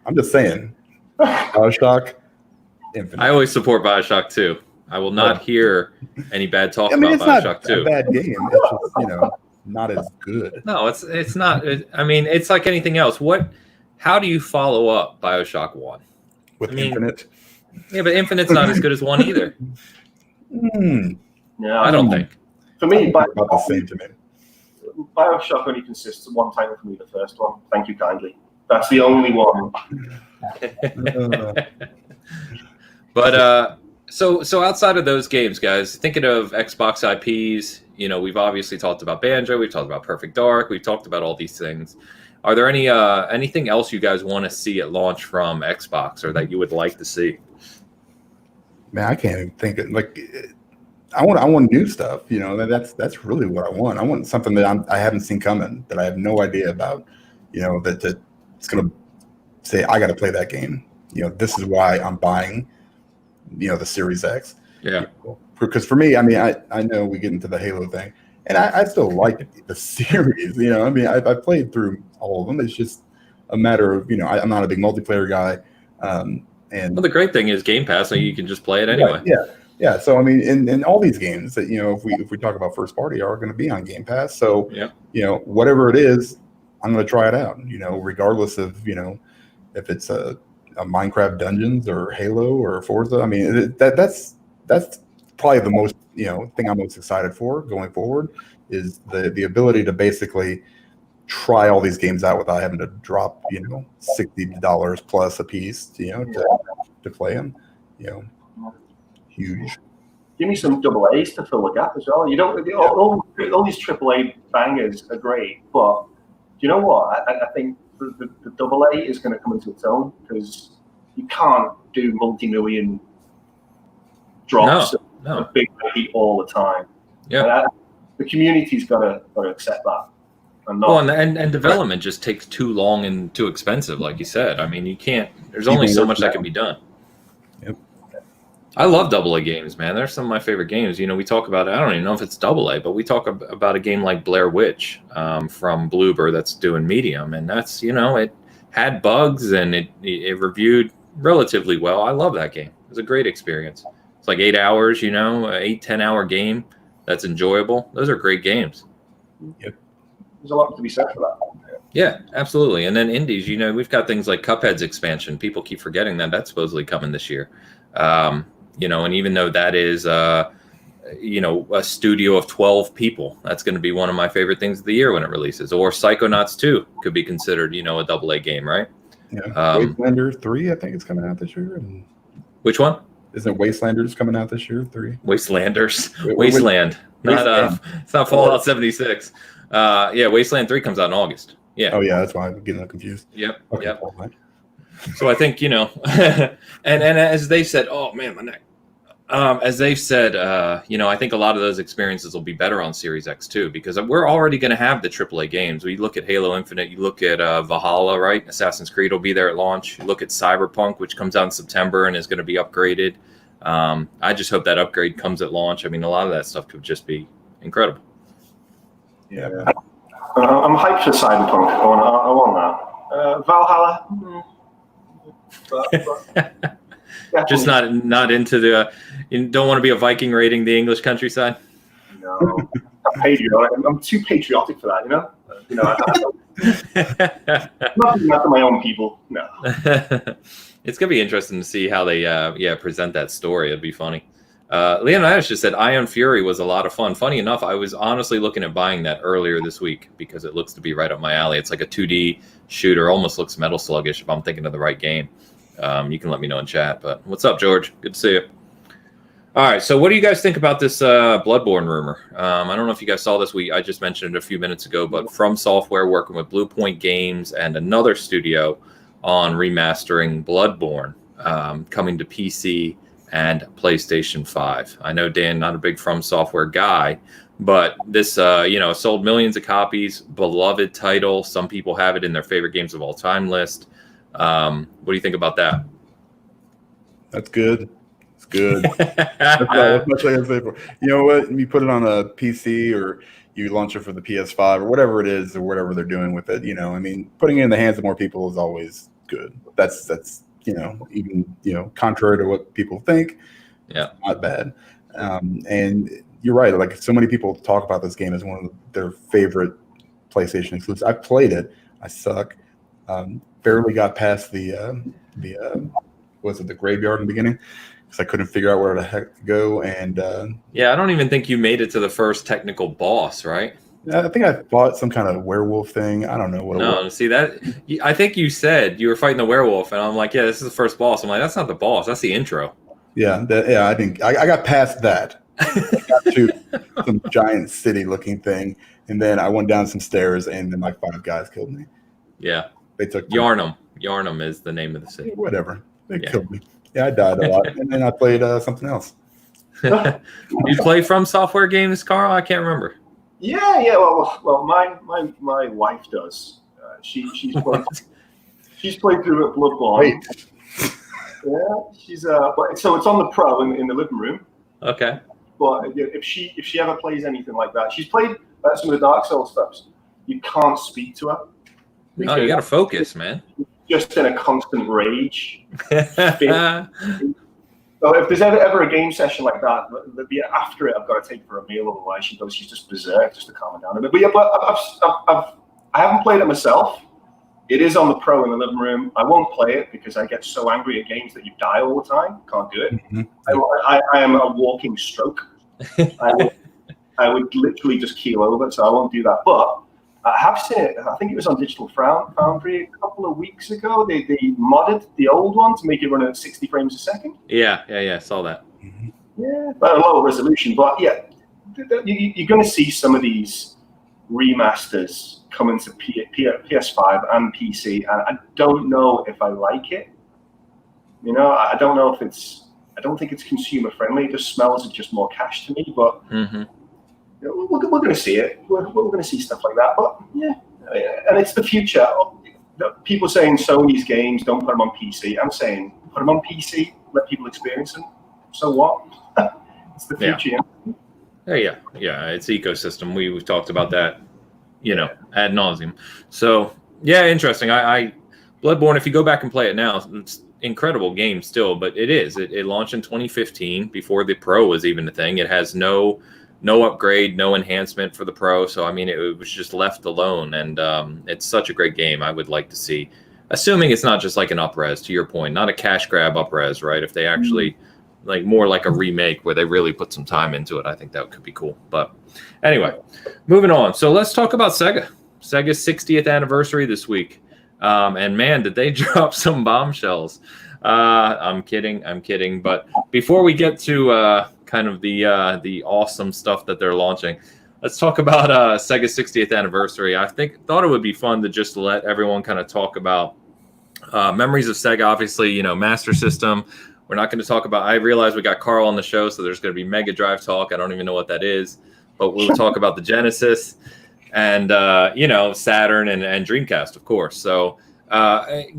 I'm just saying. BioShock Infinite. I always support BioShock 2. I will not hear any bad talk I mean, about it's BioShock not 2. a bad game. It's just, you know, not as good. No, it's not. I mean, it's like anything else. How do you follow up BioShock 1? With Infinite? Yeah, but Infinite's not as good as 1 either. Yeah, I don't think. For me, about the same to me. BioShock only consists of one title for me, the first one. Thank you kindly. That's the only one. But so outside of those games, guys, thinking of Xbox IPs, you know, we've obviously talked about Banjo, we've talked about Perfect Dark, we've talked about all these things. Are there anything else you guys want to see at launch from Xbox, or that you would like to see? Man, I can't even think of, like, I want new stuff. You know, that's really what I want. I want something that I haven't seen coming, that I have no idea about. You know, that it's gonna say I got to play that game. You know, this is why I'm buying, you know, the Series X. Yeah. Because for me, I mean, I know we get into the Halo thing, and I still like the series. You know, I mean, I played through all of them. It's just a matter of, you know, I'm not a big multiplayer guy. And well, the great thing is Game Pass, so you can just play it anyway. Right, yeah. So I mean, in all these games that, you know, if we talk about first party, are going to be on Game Pass. So you know, whatever it is, I'm going to try it out. You know, regardless of, you know, if it's a Minecraft Dungeons or Halo or Forza. I mean, that's probably the most, you know, thing I'm most excited for going forward, is the ability to basically try all these games out without having to drop, you know, $60 plus a piece, you know, to play them. You know, huge. Give me some double A's to fill the gap as well. You don't all these AAA bangers are great, but do you know what? I think the double A is going to come into its own, because you can't do multi-million drops of big IP all the time. Yeah, the community's got to accept that. And development just takes too long and too expensive, like you said. I mean, you can't. There's only so much that can be done. Yep. I love AA games, man. They're some of my favorite games. You know, we talk about, I don't even know if it's AA, but we talk about a game like Blair Witch from Bloober that's doing medium, and that's, you know, it had bugs and it reviewed relatively well. I love that game. It was a great experience. It's like 8 hours, you know, 8-10 hour game that's enjoyable. Those are great games. Yep. There's a lot to be said for that. Yeah, absolutely. And then indies, you know, we've got things like Cuphead's expansion. People keep forgetting that that's supposedly coming this year. You know, and even though that is, you know, a studio of 12 people, that's going to be one of my favorite things of the year when it releases. Or Psychonauts 2 could be considered, you know, a AA game, right? Yeah. Wastelander 3, I think it's coming out this year. And which one? Isn't Wastelanders coming out this year? 3. Wastelanders. Wasteland. It's not Fallout 76. Yeah, Wasteland 3 comes out in August. Yeah. Oh yeah, that's why I'm getting confused. Yep. Okay, yep. So I think, you know, and as they said, oh man, my neck. As they've said, you know, I think a lot of those experiences will be better on Series X too, because we're already going to have the AAA games. We look at Halo Infinite, you look at Valhalla, right? Assassin's Creed will be there at launch. You look at Cyberpunk, which comes out in September and is going to be upgraded. I just hope that upgrade comes at launch. I mean, a lot of that stuff could just be incredible. Yeah. I'm hyped for Cyberpunk. I want that. Valhalla. Just not into the. You don't want to be a Viking raiding the English countryside. No, I'm too patriotic for that. You know. Not doing that to my own people. No. It's gonna be interesting to see how they present that story. It'd be funny. Leonidas just said Ion Fury was a lot of fun. Funny enough, I was honestly looking at buying that earlier this week because it looks to be right up my alley. It's like a 2D shooter, almost looks Metal Sluggish if I'm thinking of the right game. You can let me know in chat. But what's up, George? Good to see you. All right, so what do you guys think about this Bloodborne rumor? I don't know if you guys saw this. I just mentioned it a few minutes ago, but From Software working with Blue Point Games and another studio on remastering Bloodborne, coming to PC and PlayStation 5. I know, Dan, not a big From Software guy, but this, sold millions of copies, beloved title. Some people have it in their favorite games of all time list. What do you think about that? That's good. It's good. That's much I can say for. You know what? You put it on a PC or you launch it for the PS5 or whatever it is or whatever they're doing with it. I mean, putting it in the hands of more people is always good. That's even contrary to what people think. Yeah, not bad. And you're right. Like so many people talk about this game as one of their favorite PlayStation exclusives. I played it. I suck. Barely got past the graveyard in the beginning because I couldn't figure out where the heck to go. And I don't even think you made it to the first technical boss, right? I think I fought some kind of werewolf thing. I don't know what it was. No, see that? I think you said you were fighting the werewolf, and I'm like, yeah, this is the first boss. I'm like, that's not the boss. That's the intro. Yeah, I think I got past that. I got to some giant city-looking thing, and then I went down some stairs, and then like 5 guys killed me. Yeah, they took Yarnum. Yarnum is the name of the city. Whatever, they killed me. Yeah, I died a lot, and then I played something else. You play From Software games, Carl? I can't remember. Yeah. Well, my wife does. She's played through it Bloodborne. Wait. Yeah, she's but so it's on the Pro in the living room. Okay. But if she ever plays anything like that, she's played some of the Dark Souls stuff. You can't speak to her. No, you gotta focus, man. Just in a constant rage. So if there's ever a game session like that, after it, I've got to take her a meal, otherwise she's just berserk just to calm her down a bit. But yeah, I haven't played it myself. It is on the Pro in the living room. I won't play it because I get so angry at games that you die all the time. Can't do it. Mm-hmm. I am a walking stroke. I would literally just keel over, so I won't do that. But I have seen it. I think it was on Digital Foundry a couple of weeks ago. They modded the old one to make it run at 60 frames a second. Yeah. Saw that. Mm-hmm. Yeah, but a lower resolution. But yeah, you're going to see some of these remasters coming to PS5 and PC, and I don't know if I like it. I don't know if I don't think it's consumer friendly. It just smells of just more cash to me. But we're going to see it. We're going to see stuff like that. But yeah, and it's the future. People saying Sony's games don't put them on PC. I'm saying put them on PC, let people experience them. So what? It's the future. Yeah, it's ecosystem. We've talked about that, ad nauseum. So yeah, interesting. I Bloodborne, if you go back and play it now, it's incredible game still, but it launched in 2015 before the Pro was even a thing. It has no upgrade, no enhancement for the Pro. So I mean, it was just left alone, and it's such a great game. I would like to see, assuming it's not just like an up-res, to your point, not a cash grab up-res, right? If they actually like more like a remake where they really put some time into it, I think that could be cool. But anyway, moving on. So let's talk about Sega. Sega's 60th anniversary this week. And man, did they drop some bombshells. I'm kidding. But before we get to kind of the awesome stuff that they're launching, let's talk about Sega's 60th anniversary. Thought it would be fun to just let everyone kind of talk about memories of Sega. Obviously, Master System. We're not going to talk about, I realize we got Carl on the show, so there's going to be Mega Drive talk. I don't even know what that is, but we'll talk about the Genesis and, Saturn and Dreamcast, of course. So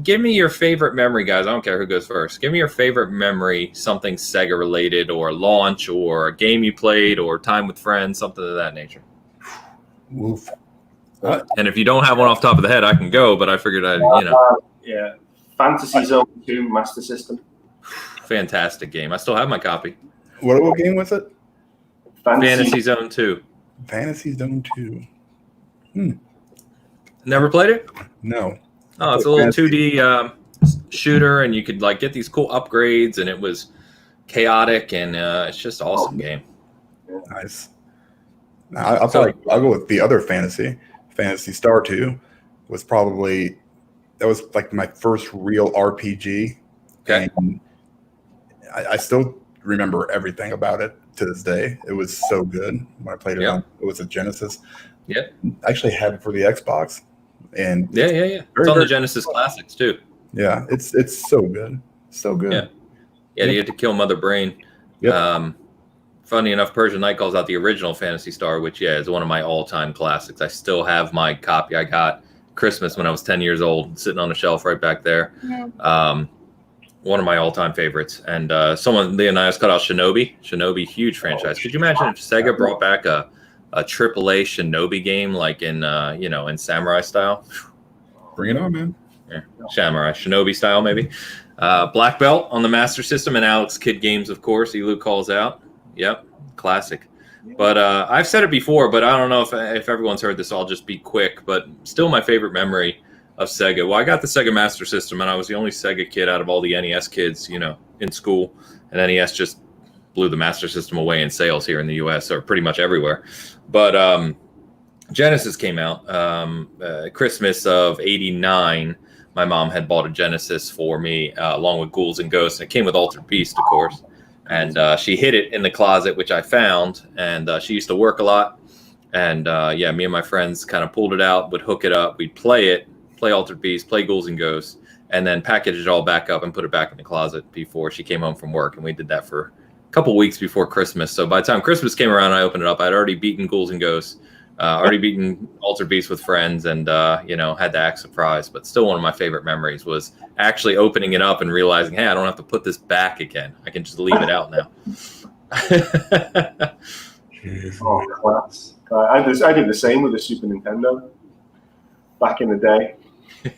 give me your favorite memory, guys. I don't care who goes first. Give me your favorite memory, something Sega related or launch or a game you played or time with friends, something of that nature. Oof. And if you don't have one off the top of the head, I can go, but I figured Yeah. Fantasy Zone 2 Master System. Fantastic game. I still have my copy. What game was it? Fantasy Zone 2. Fantasy Zone 2. Never played it? No. Oh, it's a little 2D shooter, and you could like get these cool upgrades, and it was chaotic, and it's just an awesome game. Nice. I'll go with the other Fantasy Star 2 was probably, that was like my first real RPG. Okay. And I still remember everything about it to this day. It was so good when I played it. It was a Genesis. Yeah. I actually had it for the Xbox. And yeah. It's on the Genesis Classics too. Yeah, it's so good. So good. Yeah, you had to kill Mother Brain. Yep. Funny enough, Persian Night calls out the original Phantasy Star, which is one of my all-time classics. I still have my copy I got Christmas when I was 10 years old, sitting on a shelf right back there. one of my all-time favorites. And someone, Leonidas, cut out Shinobi. Shinobi, huge franchise. Could you imagine if Sega brought back a AAA Shinobi game like in in samurai style? Bring it on, man. Yeah, samurai Shinobi style maybe. Black Belt on the Master System and Alex Kidd Games, of course. Elu calls out. Yep, classic. But I've said it before, but I don't know if everyone's heard this. I'll just be quick. But still, my favorite memory of Sega. Well, I got the Sega Master System, and I was the only Sega kid out of all the NES kids, in school. And NES just blew the Master System away in sales here in the U.S. or pretty much everywhere. But Genesis came out Christmas of '89. My mom had bought a Genesis for me along with Ghouls and Ghosts. And it came with Altered Beast, of course. And she hid it in the closet, which I found. And she used to work a lot. And me and my friends kind of pulled it out, would hook it up. We'd play Altered Beast, play Ghouls and Ghosts, and then package it all back up and put it back in the closet before she came home from work. And we did that for a couple weeks before Christmas. So by the time Christmas came around, I opened it up. I'd already beaten Ghouls and Ghosts. Already beaten Altered Beast with friends and, had to act surprised. But still one of my favorite memories was actually opening it up and realizing, hey, I don't have to put this back again. I can just leave it out now. Oh, class. I did the same with the Super Nintendo back in the day.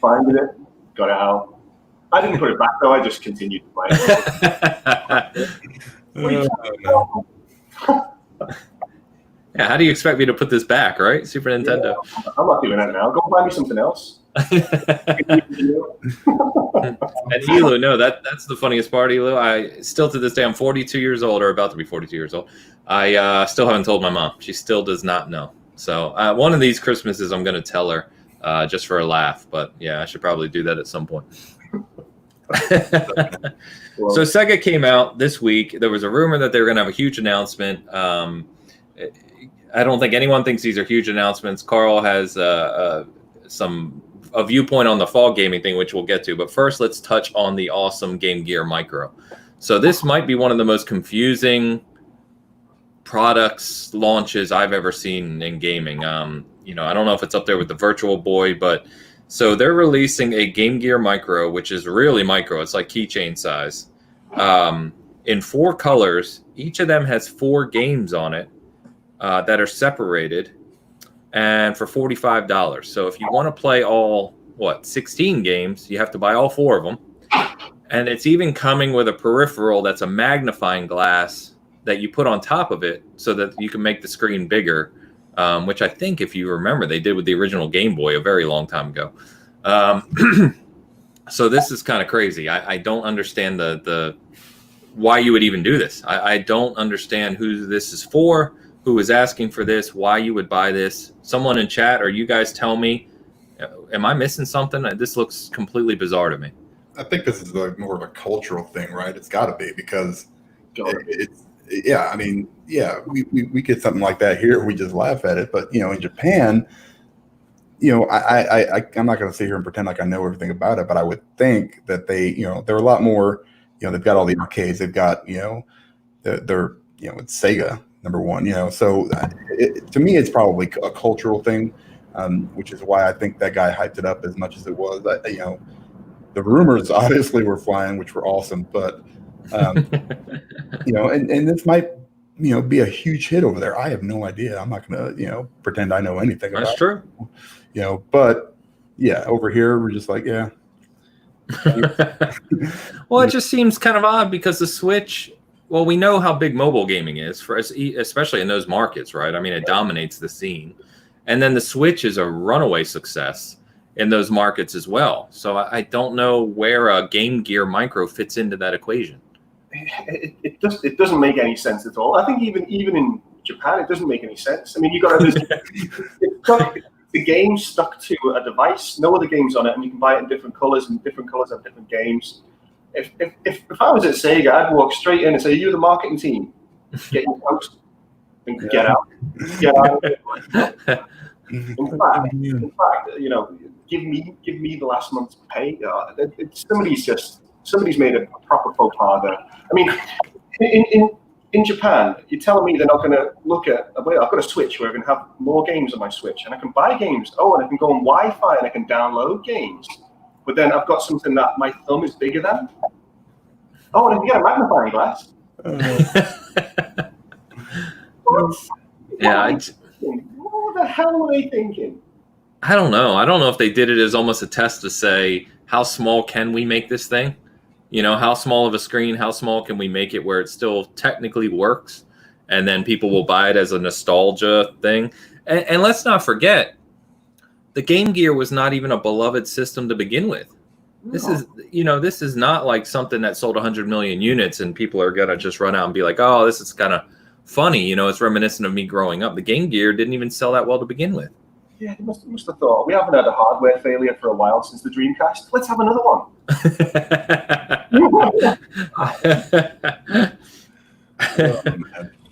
Finding it, got it out. I didn't put it back, though. I just continued to play it. Yeah, how do you expect me to put this back, right? Super Nintendo. Yeah, I'm not doing that now. Go buy me something else. And Elu, no, that's the funniest part, Elu. I still to this day, I'm 42 years old, or about to be 42 years old. I still haven't told my mom. She still does not know. So one of these Christmases, I'm going to tell her just for a laugh. But yeah, I should probably do that at some point. So Sega came out this week. There was a rumor that they were going to have a huge announcement. I don't think anyone thinks these are huge announcements. Carl has a viewpoint on the fall gaming thing, which we'll get to. But first, let's touch on the awesome Gamegear Micro. So this might be one of the most confusing products launches I've ever seen in gaming. I don't know if it's up there with the Virtual Boy, but so they're releasing a Gamegear Micro, which is really micro. It's like keychain size, in 4 colors. Each of them has 4 games on it. That are separated, and for $45. So if you want to play all 16 games, you have to buy all 4 of them. And it's even coming with a peripheral that's a magnifying glass that you put on top of it so that you can make the screen bigger, which I think, if you remember, they did with the original Game Boy a very long time ago. So this is kind of crazy. I don't understand the why you would even do this. I don't understand who this is for. Who is asking for this, why you would buy this. Someone in chat, or you guys tell me, am I missing something? This looks completely bizarre to me. I think this is more of a cultural thing, right? It's got to be, because we get something like that here, we just laugh at it. But, in Japan, I'm not going to sit here and pretend like I know everything about it, but I would think that they're a lot more, they've got all the arcades, they've got, they're it's Sega. Number one, so to me, it's probably a cultural thing, which is why I think that guy hyped it up as much as it was. The rumors obviously were flying, which were awesome, but and this might be a huge hit over there. I have no idea. I'm not gonna pretend I know anything about it. That's true. But yeah, over here we're just like, yeah. Well, it just seems kind of odd because the Switch. Well, we know how big mobile gaming is, for us, especially in those markets, right? I mean, it dominates the scene. And then the Switch is a runaway success in those markets as well. So I don't know where a Gamegear Micro fits into that equation. It doesn't make any sense at all. I think even in Japan, it doesn't make any sense. I mean, you got the game stuck to a device, no other games on it, and you can buy it in different colors, and different colors have different games. If I was at Sega, I'd walk straight in and say, "You're the marketing team. Get your post and get out." Get out. In fact, give me the last month's pay. Somebody's made a proper faux pas there. I mean, in Japan, you're telling me they're not going to look at? Wait, I've got a Switch where I can have more games on my Switch, and I can buy games. Oh, and I can go on Wi-Fi and I can download games. But then I've got something that my thumb is bigger than. Oh, and if you get a magnifying glass. What? Yeah, What the hell were they thinking? I don't know. I don't know if they did it as almost a test to say, how small can we make this thing? You know, how small of a screen, how small can we make it where it still technically works? And then people will buy it as a nostalgia thing. And let's not forget, the Game Gear was not even a beloved system to begin with. This is not like something that sold 100 million units and people are going to just run out and be like, oh, this is kind of funny. You know, it's reminiscent of me growing up. The Game Gear didn't even sell that well to begin with. Yeah, they must have thought, we haven't had a hardware failure for a while since the Dreamcast. Let's have another one.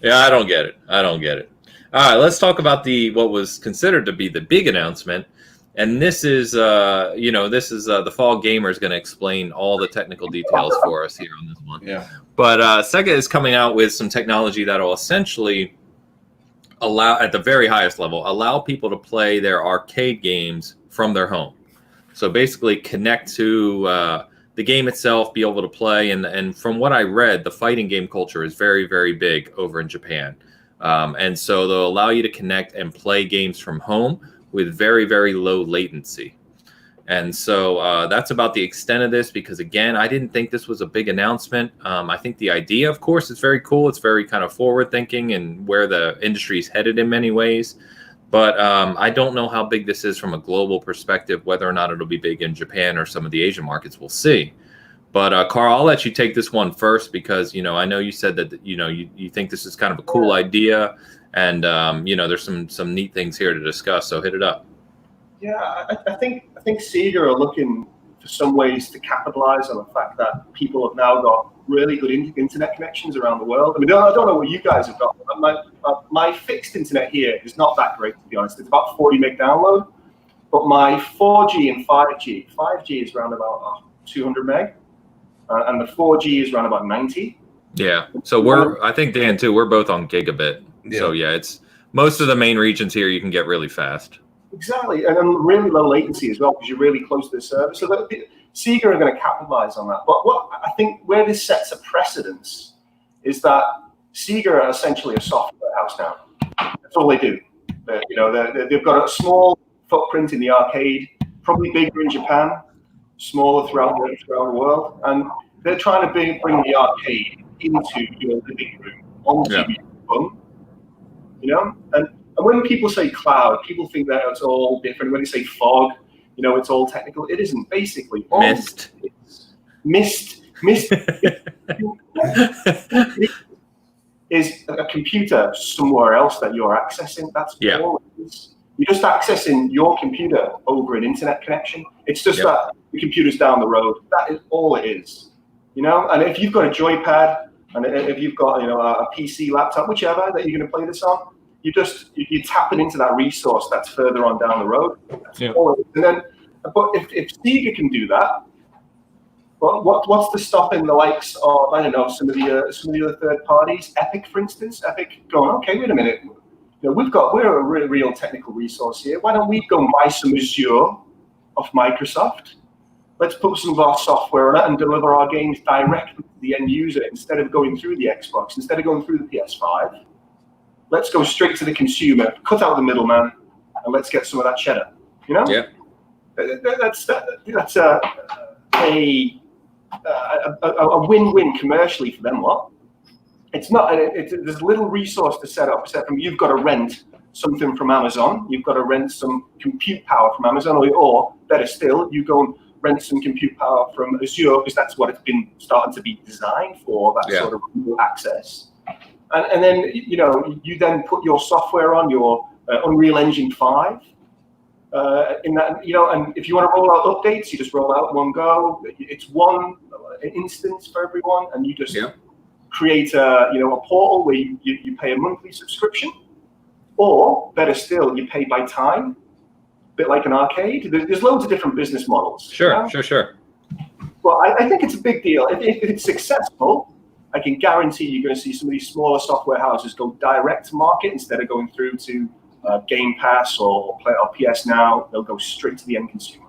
Yeah, I don't get it. All right, let's talk about what was considered to be the big announcement. And this is, the Fall Gamer is going to explain all the technical details for us here on this one. Yeah. But Sega is coming out with some technology that will essentially allow, at the very highest level, allow people to play their arcade games from their home. So basically connect to the game itself, be able to play. And from what I read, the fighting game culture is very, very big over in Japan. And so they'll allow you to connect and play games from home with very, very low latency. And so that's about the extent of this, because, again, I didn't think this was a big announcement. I think the idea, of course, is very cool. It's very kind of forward-thinking and where the industry is headed in many ways. But I don't know how big this is from a global perspective, whether or not it'll be big in Japan or some of the Asian markets. We'll see. But, Carl, I'll let you take this one first because, I know you said that, you think this is kind of a cool idea. And, there's some neat things here to discuss. So hit it up. Yeah, I think Sega are looking for some ways to capitalize on the fact that people have now got really good internet connections around the world. I mean, I don't know what you guys have got. My fixed internet here is not that great, to be honest. It's about 40 meg download. But my 4G and 5G is around about 200 meg. And the 4G is around about 90. Yeah. So I think, Dan, too, we're both on gigabit. Yeah. So, yeah, it's most of the main regions here you can get really fast. Exactly, and really low latency as well because you're really close to the server. So Sega are going to capitalize on that. But what I think where this sets a precedence is that Sega are essentially a software house now. That's all they do. They've got a small footprint in the arcade, probably bigger in Japan, smaller throughout the world, and they're trying to bring the arcade into your living room onto your phone. And when people say cloud, people think that it's all different. When they say fog, it's all technical. It isn't. Basically, mist is a computer somewhere else that you're accessing. That's all it is. You're just accessing your computer over an internet connection. It's just that the computer's down the road. That is all it is. And if you've got a joypad and if you've got a PC, laptop, whichever that you're going to play this on, you're tapping into that resource that's further on down the road. That's all it is. And then, but if Sega can do that, well, what's the stopping the likes of some of the other third parties? Epic, for instance. Epic going, okay, wait a minute. We're a real technical resource here. Why don't we go and buy some Azure off Microsoft? Let's put some of our software on it and deliver our games directly to the end user instead of going through the Xbox, instead of going through the PS5. Let's go straight to the consumer, cut out the middleman, and let's get some of that cheddar. Yeah. That's a win-win commercially for them lot. It's not. There's little resource to set up except from you've got to rent something from Amazon. You've got to rent some compute power from Amazon, or better still, you go and rent some compute power from Azure because that's what it's been starting to be designed for. That sort of remote access. And then you then put your software on your Unreal Engine 5. In that, and if you want to roll out updates, you just roll out one go. It's one instance for everyone, and you just create a portal where you pay a monthly subscription, or better still, you pay by time, a bit like an arcade. There's loads of different business models. Sure. Well, I think it's a big deal. If it's successful, I can guarantee you're going to see some of these smaller software houses go direct to market instead of going through to Game Pass or PS Now. They'll go straight to the end consumer.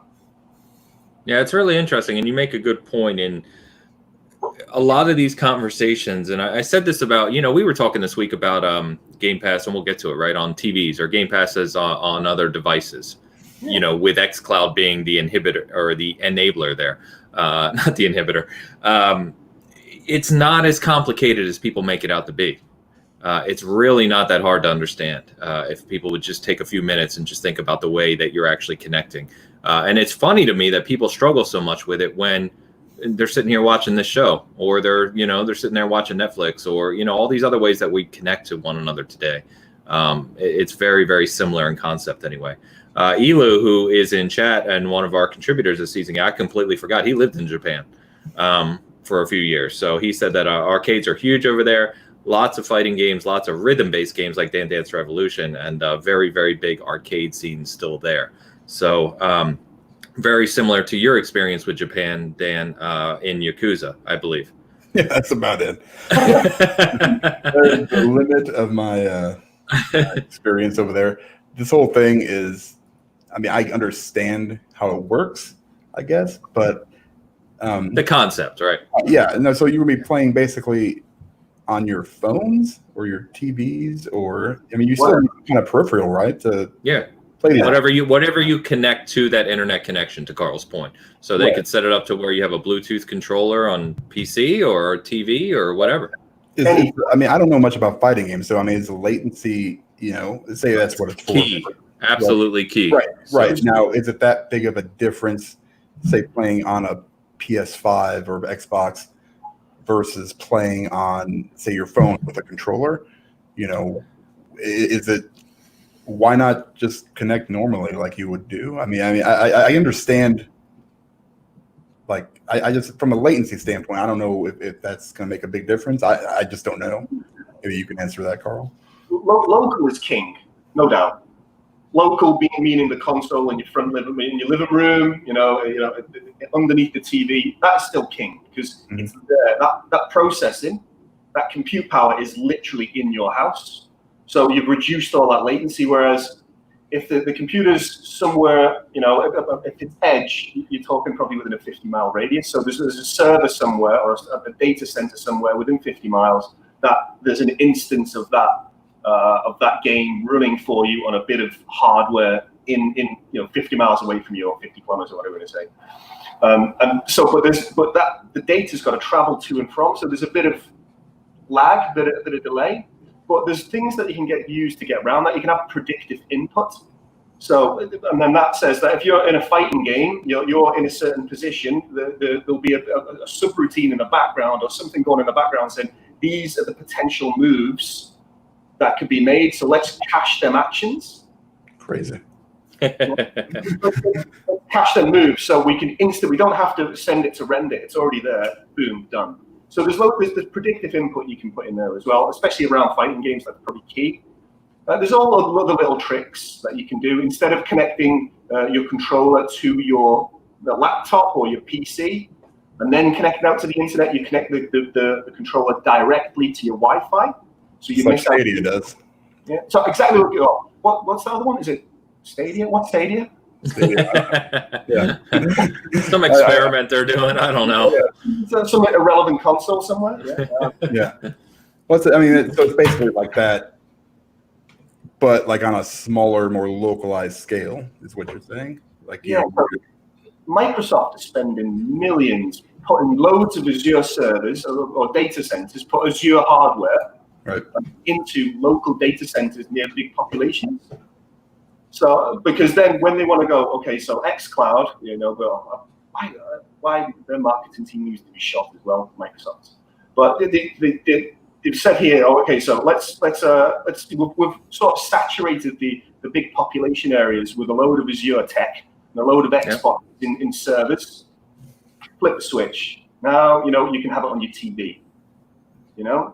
Yeah, it's really interesting, and you make a good point. a lot of these conversations, and I said this about, we were talking this week about Game Pass, and we'll get to it, right, on TVs, or Game Passes on other devices, with xCloud being the inhibitor or the enabler there, not the inhibitor. It's not as complicated as people make it out to be. It's really not that hard to understand if people would just take a few minutes and just think about the way that you're actually connecting. And it's funny to me that people struggle so much with it when they're sitting here watching this show, or they're sitting there watching Netflix, or, all these other ways that we connect to one another today. It's very, very similar in concept anyway. Elu, who is in chat and one of our contributors this season, I completely forgot. He lived in Japan for a few years. So he said that arcades are huge over there. Lots of fighting games, lots of rhythm-based games like Dance Dance Revolution, and very, very big arcade scene still there. So very similar to your experience with Japan, Dan, in Yakuza, I believe. Yeah, that's about it. The limit of my experience over there. This whole thing is, I understand how it works, I guess, but the concept, right? Yeah, no. So you would be playing basically on your phones or your TVs, or you still need kind of peripheral, right? To play that. Whatever you connect to that internet connection, to Carl's point. So they could set it up to where you have a Bluetooth controller on PC or TV or whatever. I don't know much about fighting games, so is the latency, say that's what it's key. For. Absolutely key. Right. Now, is it that big of a difference, say, playing on a PS5 or Xbox versus playing on, say, your phone with a controller? Is it, why not just connect normally like you would do? I understand, I just, from a latency standpoint, I don't know if that's going to make a big difference. I just don't know. Maybe you can answer that, Carl. Local is king, no doubt. Local meaning the console in your living room, underneath the TV. That's still king because it's there. That processing, that compute power is literally in your house. So you've reduced all that latency. Whereas if the computer's somewhere, if it's edge, you're talking probably within a 50-mile radius. So there's a server somewhere or a data center somewhere within 50 miles that there's an instance of that game running for you on a bit of hardware in 50 miles away from you, or 50 kilometers, or whatever we're going to say. The data's got to travel to and from. So there's a bit of lag, bit of delay. But there's things that you can use to get around that. You can have predictive input. So, and then that says that if you're in a fighting game, you're in a certain position, there'll be a subroutine in the background or something going in the background saying, these are the potential moves that could be made. So let's cache them actions. Crazy. Cache them moves so we can we don't have to send it to render. It's already there. Boom, done. So there's predictive input you can put in there as well, especially around fighting games. That's probably key. There's all other little tricks that you can do. Instead of connecting your controller to the laptop or your PC and then connecting out to the internet, you connect the controller directly to your Wi-Fi. So you miss Stadia does. Yeah. So exactly what's the other one? Is it Stadia? What's Stadia? Yeah. Some experiment they're doing. I don't know. Yeah. Some irrelevant console somewhere. Yeah. So it's basically like that, but like on a smaller, more localized scale, is what you're saying. Microsoft is spending millions putting loads of Azure servers or data centers, put Azure hardware into local data centers near big populations. So, because then when they want to go, okay, so xCloud, why their marketing team needs to be shot as well, Microsoft. But they've said here, so we've sort of saturated the big population areas with a load of Azure tech and a load of Xbox in servers. Flip the switch. Now, you can have it on your TV.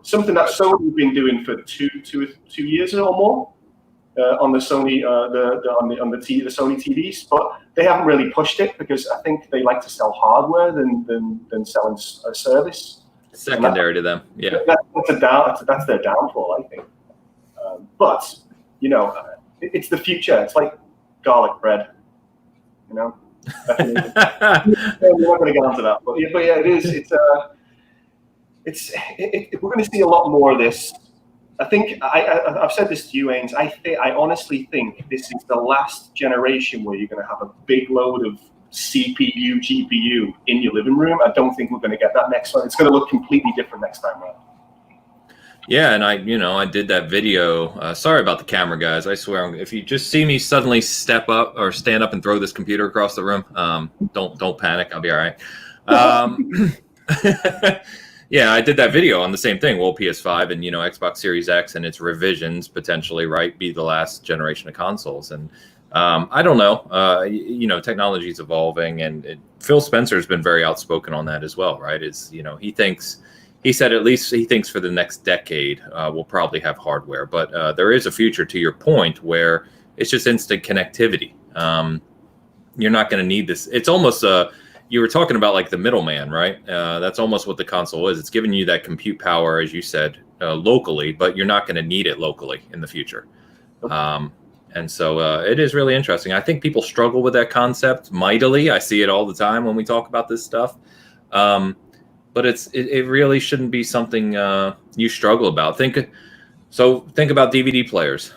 Something that Sony's been doing for two years or more. On the Sony, the Sony TVs, but they haven't really pushed it because I think they like to sell hardware than selling a service. Secondary to them, yeah. That's their downfall, I think. But it's the future. It's like garlic bread. We're not going to get onto that, but yeah, it is. we're going to see a lot more of this. I think I've said this to you, Ains. I honestly think this is the last generation where you're going to have a big load of CPU, GPU in your living room. I don't think we're going to get that next one. It's going to look completely different next time around. Yeah, and I did that video. Sorry about the camera, guys. I swear, if you just see me suddenly step up or stand up and throw this computer across the room, don't panic. I'll be all right. Yeah, I did that video on the same thing. Will PS5 and Xbox Series X and its revisions potentially be the last generation of consoles? And I don't know. Technology is evolving, and Phil Spencer's been very outspoken on that as well, right? He said at least he thinks for the next decade we'll probably have hardware, but there is a future, to your point, where it's just instant connectivity. You're not going to need this. It's almost you were talking about like the middleman, right? That's almost what the console is. It's giving you that compute power, as you said, locally, but you're not going to need it locally in the future. And so it is really interesting. I think people struggle with that concept mightily. I see it all the time when we talk about this stuff. But it really shouldn't be something you struggle about. Think about DVD players.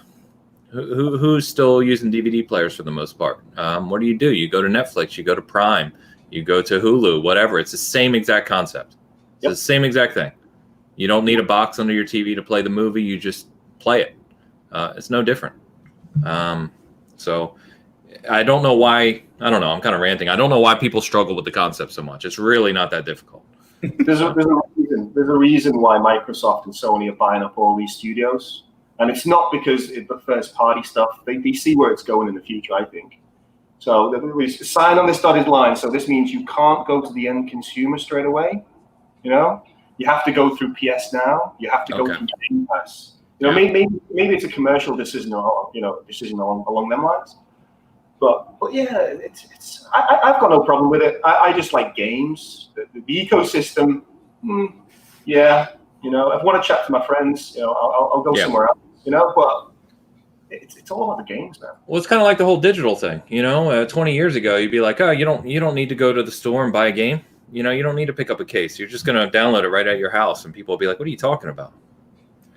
Who's still using DVD players for the most part? What do? You go to Netflix, you go to Prime, you go to Hulu, whatever. It's the same exact concept. It's the same exact thing. You don't need a box under your TV to play the movie. You just play it. It's no different. So I don't know why. I don't know. I'm kind of ranting. I don't know why people struggle with the concept so much. It's really not that difficult. There's a reason why Microsoft and Sony are buying up all these studios. And it's not because it's the first party stuff. They see where it's going in the future, I think. So we sign on this dotted line. So this means you can't go to the end consumer straight away. You have to go through PS Now. You have to go through Game Pass. Maybe it's a commercial decision, or decision along them lines. But yeah, I've got no problem with it. I just like games, the ecosystem. Yeah, if I want to chat to my friends, I'll go somewhere else. But it's all about the games now. Well, it's kind of like the whole digital thing. 20 years ago, you'd be like, oh, you don't need to go to the store and buy a game. You don't need to pick up a case. You're just going to download it right at your house, and people will be like, what are you talking about?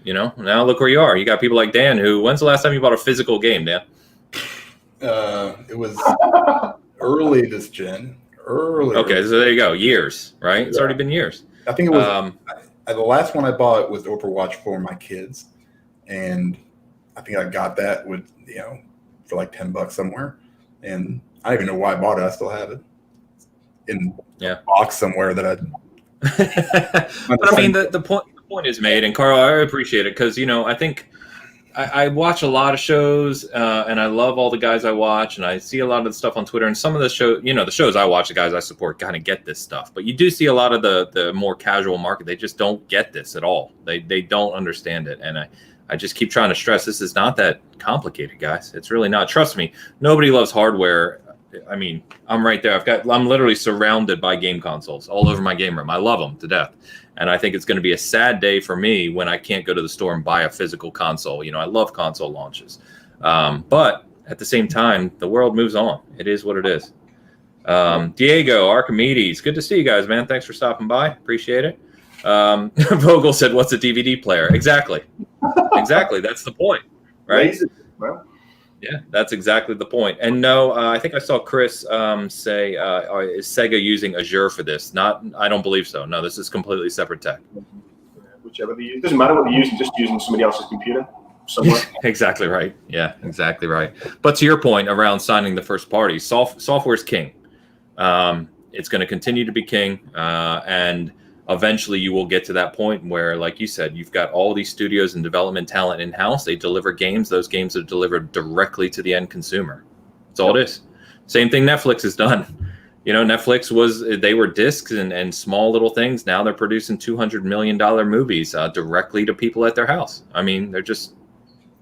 Now look where you are. You got people like Dan who, when's the last time you bought a physical game, Dan? It was early this gen. Okay, so there you go. Years, right? It's already been years. I think it was the last one I bought was Overwatch for my kids, and I think I got that with for like $10 somewhere, and I don't even know why I bought it. I still have it in a box somewhere that I. But I mean, the point is made, and Carl, I appreciate it because I think. I watch a lot of shows, and I love all the guys I watch, and I see a lot of the stuff on Twitter. And some of the the shows I watch, the guys I support, kind of get this stuff. But you do see a lot of the more casual market. They just don't get this at all. They don't understand it. And I just keep trying to stress this is not that complicated, guys. It's really not. Trust me, nobody loves hardware. I mean, I'm right there. I'm literally surrounded by game consoles all over my game room. I love them to death. And I think it's going to be a sad day for me when I can't go to the store and buy a physical console. I love console launches. But at the same time, the world moves on. It is what it is. Diego, Archimedes, good to see you guys, man. Thanks for stopping by. Appreciate it. Vogel said, what's a DVD player? Exactly. Exactly. That's the point, right? Yeah, that's exactly the point. And no, I think I saw Chris say, is Sega using Azure for this? I don't believe so. No, this is completely separate tech. Whichever they use. It doesn't matter what they're using, just using somebody else's computer somewhere. Exactly right. Yeah, exactly right. But to your point around signing the first party, software is king. It's going to continue to be king. And eventually you will get to that point where, like you said, you've got all these studios and development talent in-house. They deliver games. Those games are delivered directly to the end consumer. That's all it is. Same thing Netflix has done. Netflix they were discs and small little things. Now they're producing $200 million movies directly to people at their house. I mean, that's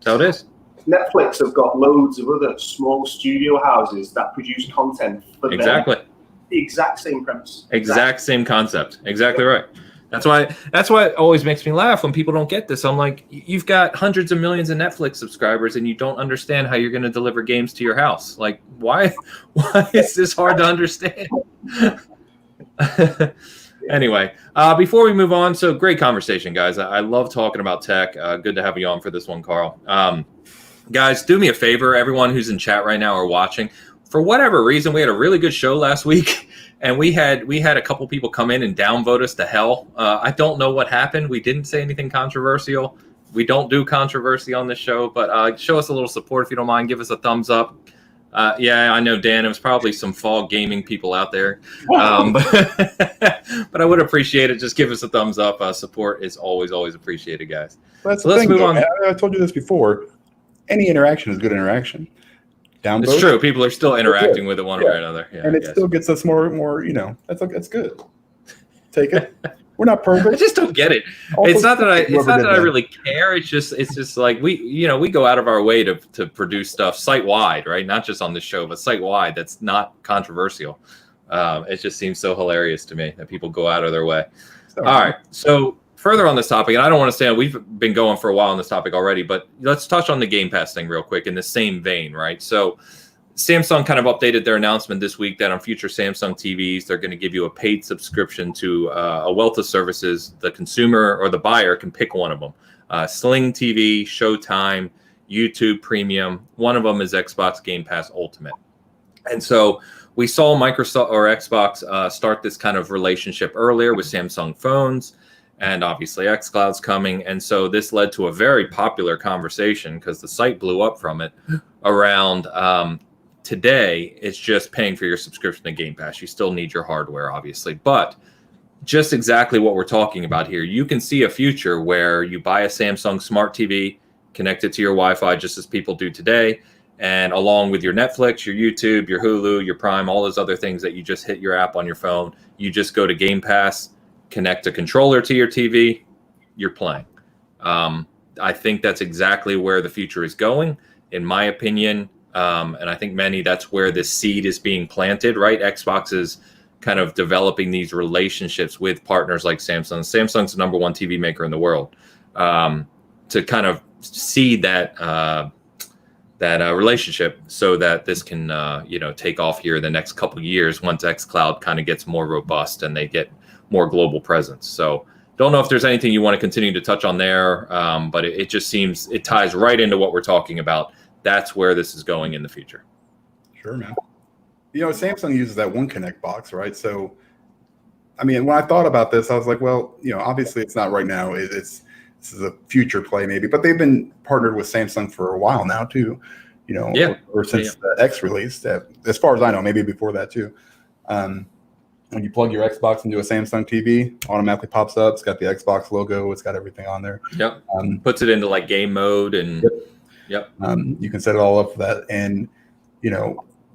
how it is. Netflix have got loads of other small studio houses that produce content for them. Exactly. The exact same premise. Exact same concept. Exactly right. That's why it always makes me laugh when people don't get this. I'm like, you've got hundreds of millions of Netflix subscribers and you don't understand how you're going to deliver games to your house. Like, why is this hard to understand? Anyway, before we move on, so great conversation, guys. I love talking about tech. Good to have you on for this one, Carl. Guys, do me a favor, everyone who's in chat right now or watching. For whatever reason, we had a really good show last week, and we had a couple people come in and downvote us to hell. I don't know what happened. We didn't say anything controversial. We don't do controversy on this show, but show us a little support if you don't mind. Give us a thumbs up. Yeah, I know, Dan. It was probably some fall gaming people out there, but I would appreciate it. Just give us a thumbs up. Support is always appreciated, guys. Well, so let's move on. I told you this before. Any interaction is good interaction. Downvote. It's true. People are still interacting with it one way or another. Yeah, and it still gets us more. That's good. Take it. We're not perfect. I just don't get it. It's not that I really care. It's just like we go out of our way to produce stuff site wide, right? Not just on this show, but site wide. That's not controversial. It just seems so hilarious to me that people go out of their way. All right. So further on this topic, and I don't want to stay on. We've been going for a while on this topic already, but let's touch on the Game Pass thing real quick in the same vein, right? So Samsung kind of updated their announcement this week that on future Samsung TVs, they're going to give you a paid subscription to a wealth of services. The consumer or the buyer can pick one of them. Sling TV, Showtime, YouTube Premium. One of them is Xbox Game Pass Ultimate. And so we saw Microsoft or Xbox start this kind of relationship earlier with Samsung phones. And obviously xCloud's coming. And so this led to a very popular conversation because the site blew up from it around today. It's just paying for your subscription to Game Pass. You still need your hardware, obviously. But just exactly what we're talking about here. You can see a future where you buy a Samsung Smart TV, connect it to your Wi-Fi just as people do today. And along with your Netflix, your YouTube, your Hulu, your Prime, all those other things that you just hit your app on your phone, you just go to Game Pass, connect a controller to your TV, you're playing. I think that's exactly where the future is going, in my opinion. And I think that's where this seed is being planted, right? Xbox is kind of developing these relationships with partners like Samsung. Samsung's the #1 TV maker in the world. To kind of seed that relationship so that this can, take off here the next couple of years once xCloud kind of gets more robust and they get more global presence. So don't know if there's anything you want to continue to touch on there, but it just seems it ties right into what we're talking about. That's where this is going in the future. Sure, man. Samsung uses that One Connect box, right? So, I mean, when I thought about this, I was like, well, obviously it's not right now. This is a future play maybe, but they've been partnered with Samsung for a while now too, or since the X release, as far as I know, maybe before that too. When you plug your Xbox into a Samsung TV, automatically pops up. It's got the Xbox logo. It's got everything on there. Yep. Puts it into like game mode and yep. You can set it all up for that. And,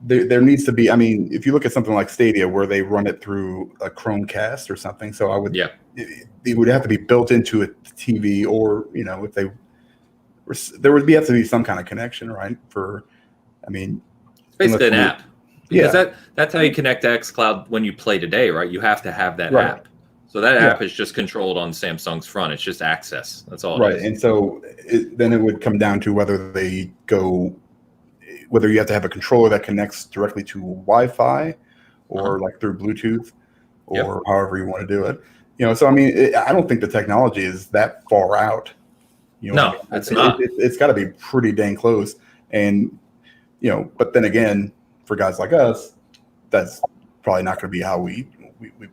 there needs to be, I mean, if you look at something like Stadia where they run it through a Chromecast or something, so I would, it would have to be built into a TV or, if there would have to be some kind of connection, right? Basically an app. Because that's how you connect to xCloud when you play today, right? You have to have that app. So that app is just controlled on Samsung's front. It's just access. That's all it is. And so then it would come down to whether you have to have a controller that connects directly to Wi-Fi or like through Bluetooth or however you want to do it. So I mean, I don't think the technology is that far out. No, it's not. It's got to be pretty dang close. And, but then again, for guys like us, that's probably not going to be how we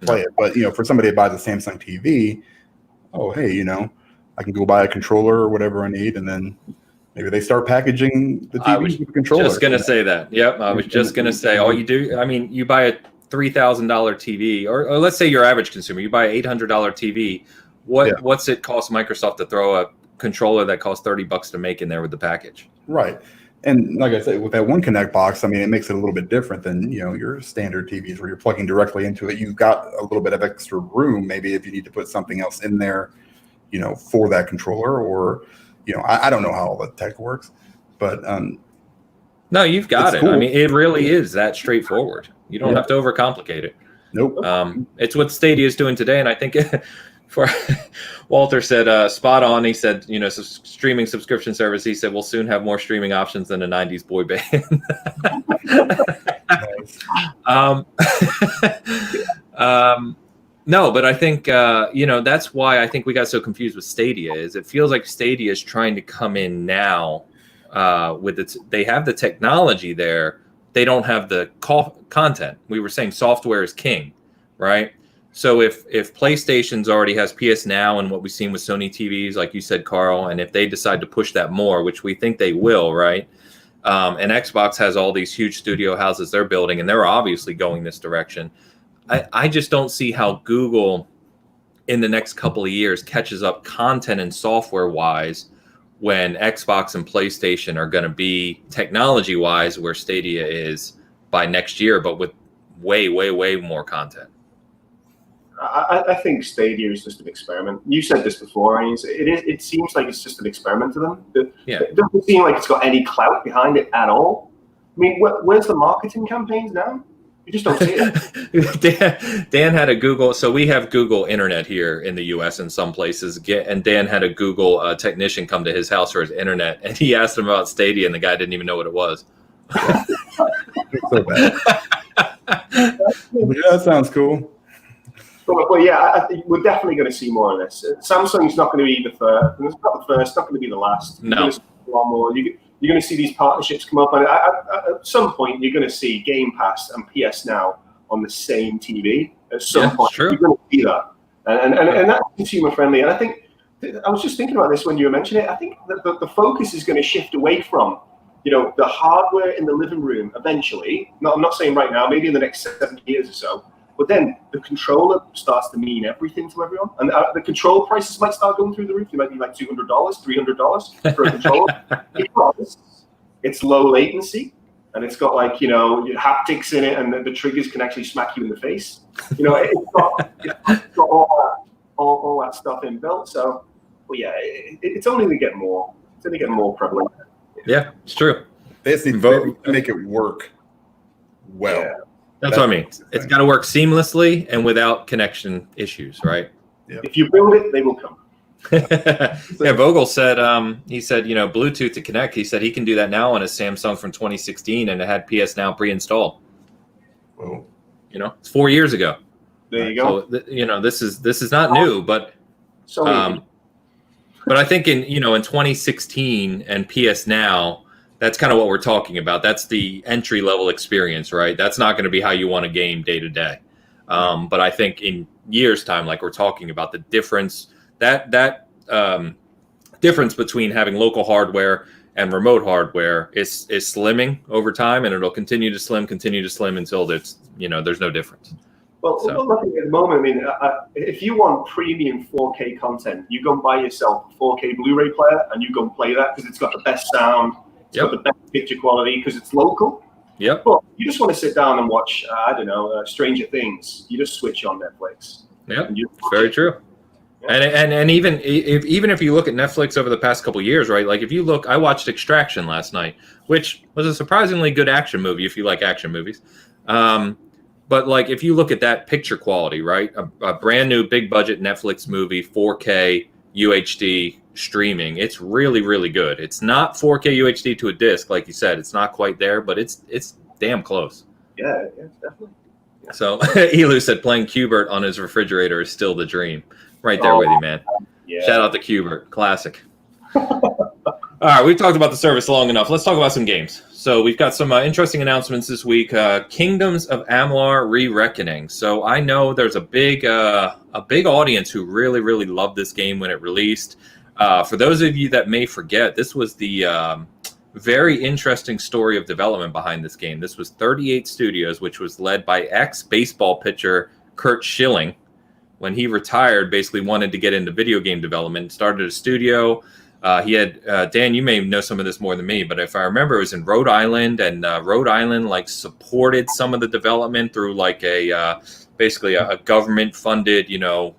play it. But, for somebody that buys a Samsung TV, I can go buy a controller or whatever I need, and then maybe they start packaging the TV with a controller. Just going to say that. Yep, I was just going to say, all you do, I mean, you buy a $3,000 TV, or let's say your average consumer, you buy an $800 TV. What's it cost Microsoft to throw a controller that costs $30 to make in there with the package? Right. And like I said, with that One Connect box, I mean, it makes it a little bit different than, your standard TVs where you're plugging directly into it. You've got a little bit of extra room, maybe if you need to put something else in there, for that controller, or, I don't know how all the tech works, but no, you've got it. Cool. I mean, it really is that straightforward. You don't have to overcomplicate it. Nope. It's what Stadia is doing today, and I think for Walter said spot on. He said, streaming subscription service. He said we'll soon have more streaming options than a '90s boy band. No, but I think that's why I think we got so confused with Stadia. Is it feels like Stadia is trying to come in now with its. They have the technology there. They don't have the content. We were saying software is king, right? So if PlayStation's already has PS Now and what we've seen with Sony TVs, like you said, Carl, and if they decide to push that more, which we think they will, right? And Xbox has all these huge studio houses they're building, and they're obviously going this direction. I just don't see how Google in the next couple of years catches up content and software wise when Xbox and PlayStation are going to be technology wise where Stadia is by next year, but with way, way, way more content. I think Stadia is just an experiment. You said this before, Ains. It seems like it's just an experiment to them. It doesn't seem like it's got any clout behind it at all. I mean, where's the marketing campaigns now? You just don't see it. Dan had a Google. So we have Google Internet here in the U.S. in some places. And Dan had a Google technician come to his house for his internet, and he asked him about Stadia, and the guy didn't even know what it was. So bad. That sounds cool. But yeah, I think we're definitely going to see more of this. Samsung's not going to be the first. It's not the first. Not going to be the last. No. You're going to see a lot more. You're going to see these partnerships come up, and at some point, you're going to see Game Pass and PS Now on the same TV. At some point, true. You're going to see that, and that's consumer friendly. And I think I was just thinking about this when you were mentioning it. I think that the focus is going to shift away from the hardware in the living room eventually. No, I'm not saying right now. Maybe in the next 7 years or so. But then the controller starts to mean everything to everyone. And the control prices might start going through the roof. They might be like $200, $300 for a controller. Because it's low latency and it's got haptics in it, and the triggers can actually smack you in the face. It's got all that stuff inbuilt. So, well, yeah, it's only going to get more. It's only getting more prevalent. Yeah, it's true. They just need to make it work well. Yeah. That's what I mean. It's got to work seamlessly and without connection issues, right? Yep. If you build it, they will come. Yeah, Vogel said, he said, Bluetooth to connect. He said he can do that now on his Samsung from 2016, and it had PS Now pre-installed. Well, it's 4 years ago. There you go. So, this is not new, but but I think in 2016 and PS Now, that's kind of what we're talking about. That's the entry level experience, right? That's not going to be how you want to game day to day. But I think in years' time, like we're talking about, the difference difference between having local hardware and remote hardware is slimming over time, and it'll continue to slim until there's no difference. Well, looking at the moment, I mean, if you want premium 4K content, you go and buy yourself a 4K Blu-ray player, and you go and play that because it's got the best sound. It's got the best picture quality because it's local. Yep. But you just want to sit down and watch, Stranger Things. You just switch on Netflix. Yep. Very true. Yeah. And even if you look at Netflix over the past couple of years, right? Like if you look, I watched Extraction last night, which was a surprisingly good action movie if you like action movies. But like if you look at that picture quality, right? A brand new big budget Netflix movie, 4K UHD streaming, it's really, really good. It's not 4K UHD to a disc, like you said. It's not quite there, but it's damn close. Yeah, definitely. Yeah. So Elu said playing Qbert on his refrigerator is still the dream. Right there with you, man. Yeah. Shout out to Qbert. Classic. All right, we've talked about the service long enough. Let's talk about some games. So we've got some interesting announcements this week. Kingdoms of Amalur: Re-Reckoning. So I know there's a big audience who really, really loved this game when it released. For those of you that may forget, this was the very interesting story of development behind this game. This was 38 Studios, which was led by ex-baseball pitcher Curt Schilling. When he retired, basically wanted to get into video game development, started a studio. He had, Dan, you may know some of this more than me, but if I remember, it was in Rhode Island, and Rhode Island supported some of the development through basically a government funded, development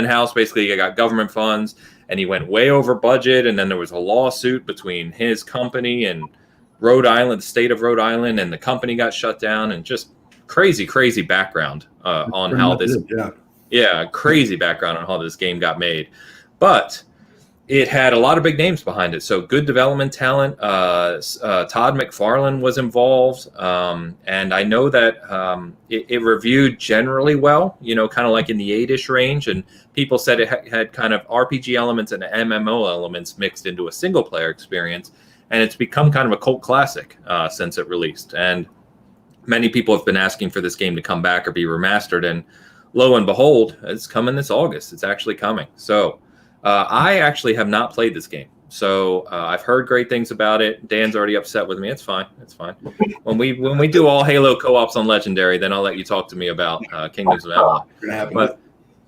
house. Basically, he got government funds, and he went way over budget. And then there was a lawsuit between his company and Rhode Island, the state of Rhode Island, and the company got shut down. And just crazy background on how this, crazy background on how this game got made. But it had a lot of big names behind it. So good development talent. Todd McFarlane was involved. And I know that it reviewed generally well, kind of like in the 8-ish range. And people said it had kind of RPG elements and MMO elements mixed into a single player experience. And it's become kind of a cult classic since it released. And many people have been asking for this game to come back or be remastered. And lo and behold, it's coming this August. It's actually coming. So I actually have not played this game. So I've heard great things about it. Dan's already upset with me. It's fine. It's fine. When we do all Halo co-ops on Legendary, then I'll let you talk to me about Kingdoms of Amalur. But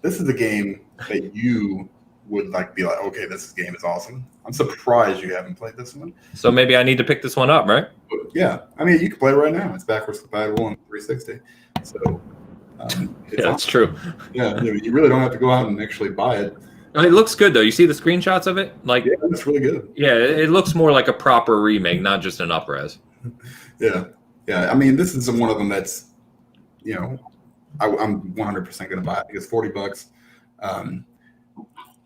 this is a game that you would be like, okay, this game is awesome. I'm surprised you haven't played this one. So maybe I need to pick this one up, right? Yeah. I mean, you can play it right now. It's backwards compatible on 360. So that's true. Yeah, you really don't have to go out and actually buy it. It looks good, though. You see the screenshots of it? Yeah, it's really good. Yeah, it looks more like a proper remake, not just an up-res. Yeah. I mean, this is one of them that's, I'm 100% going to buy it because $40,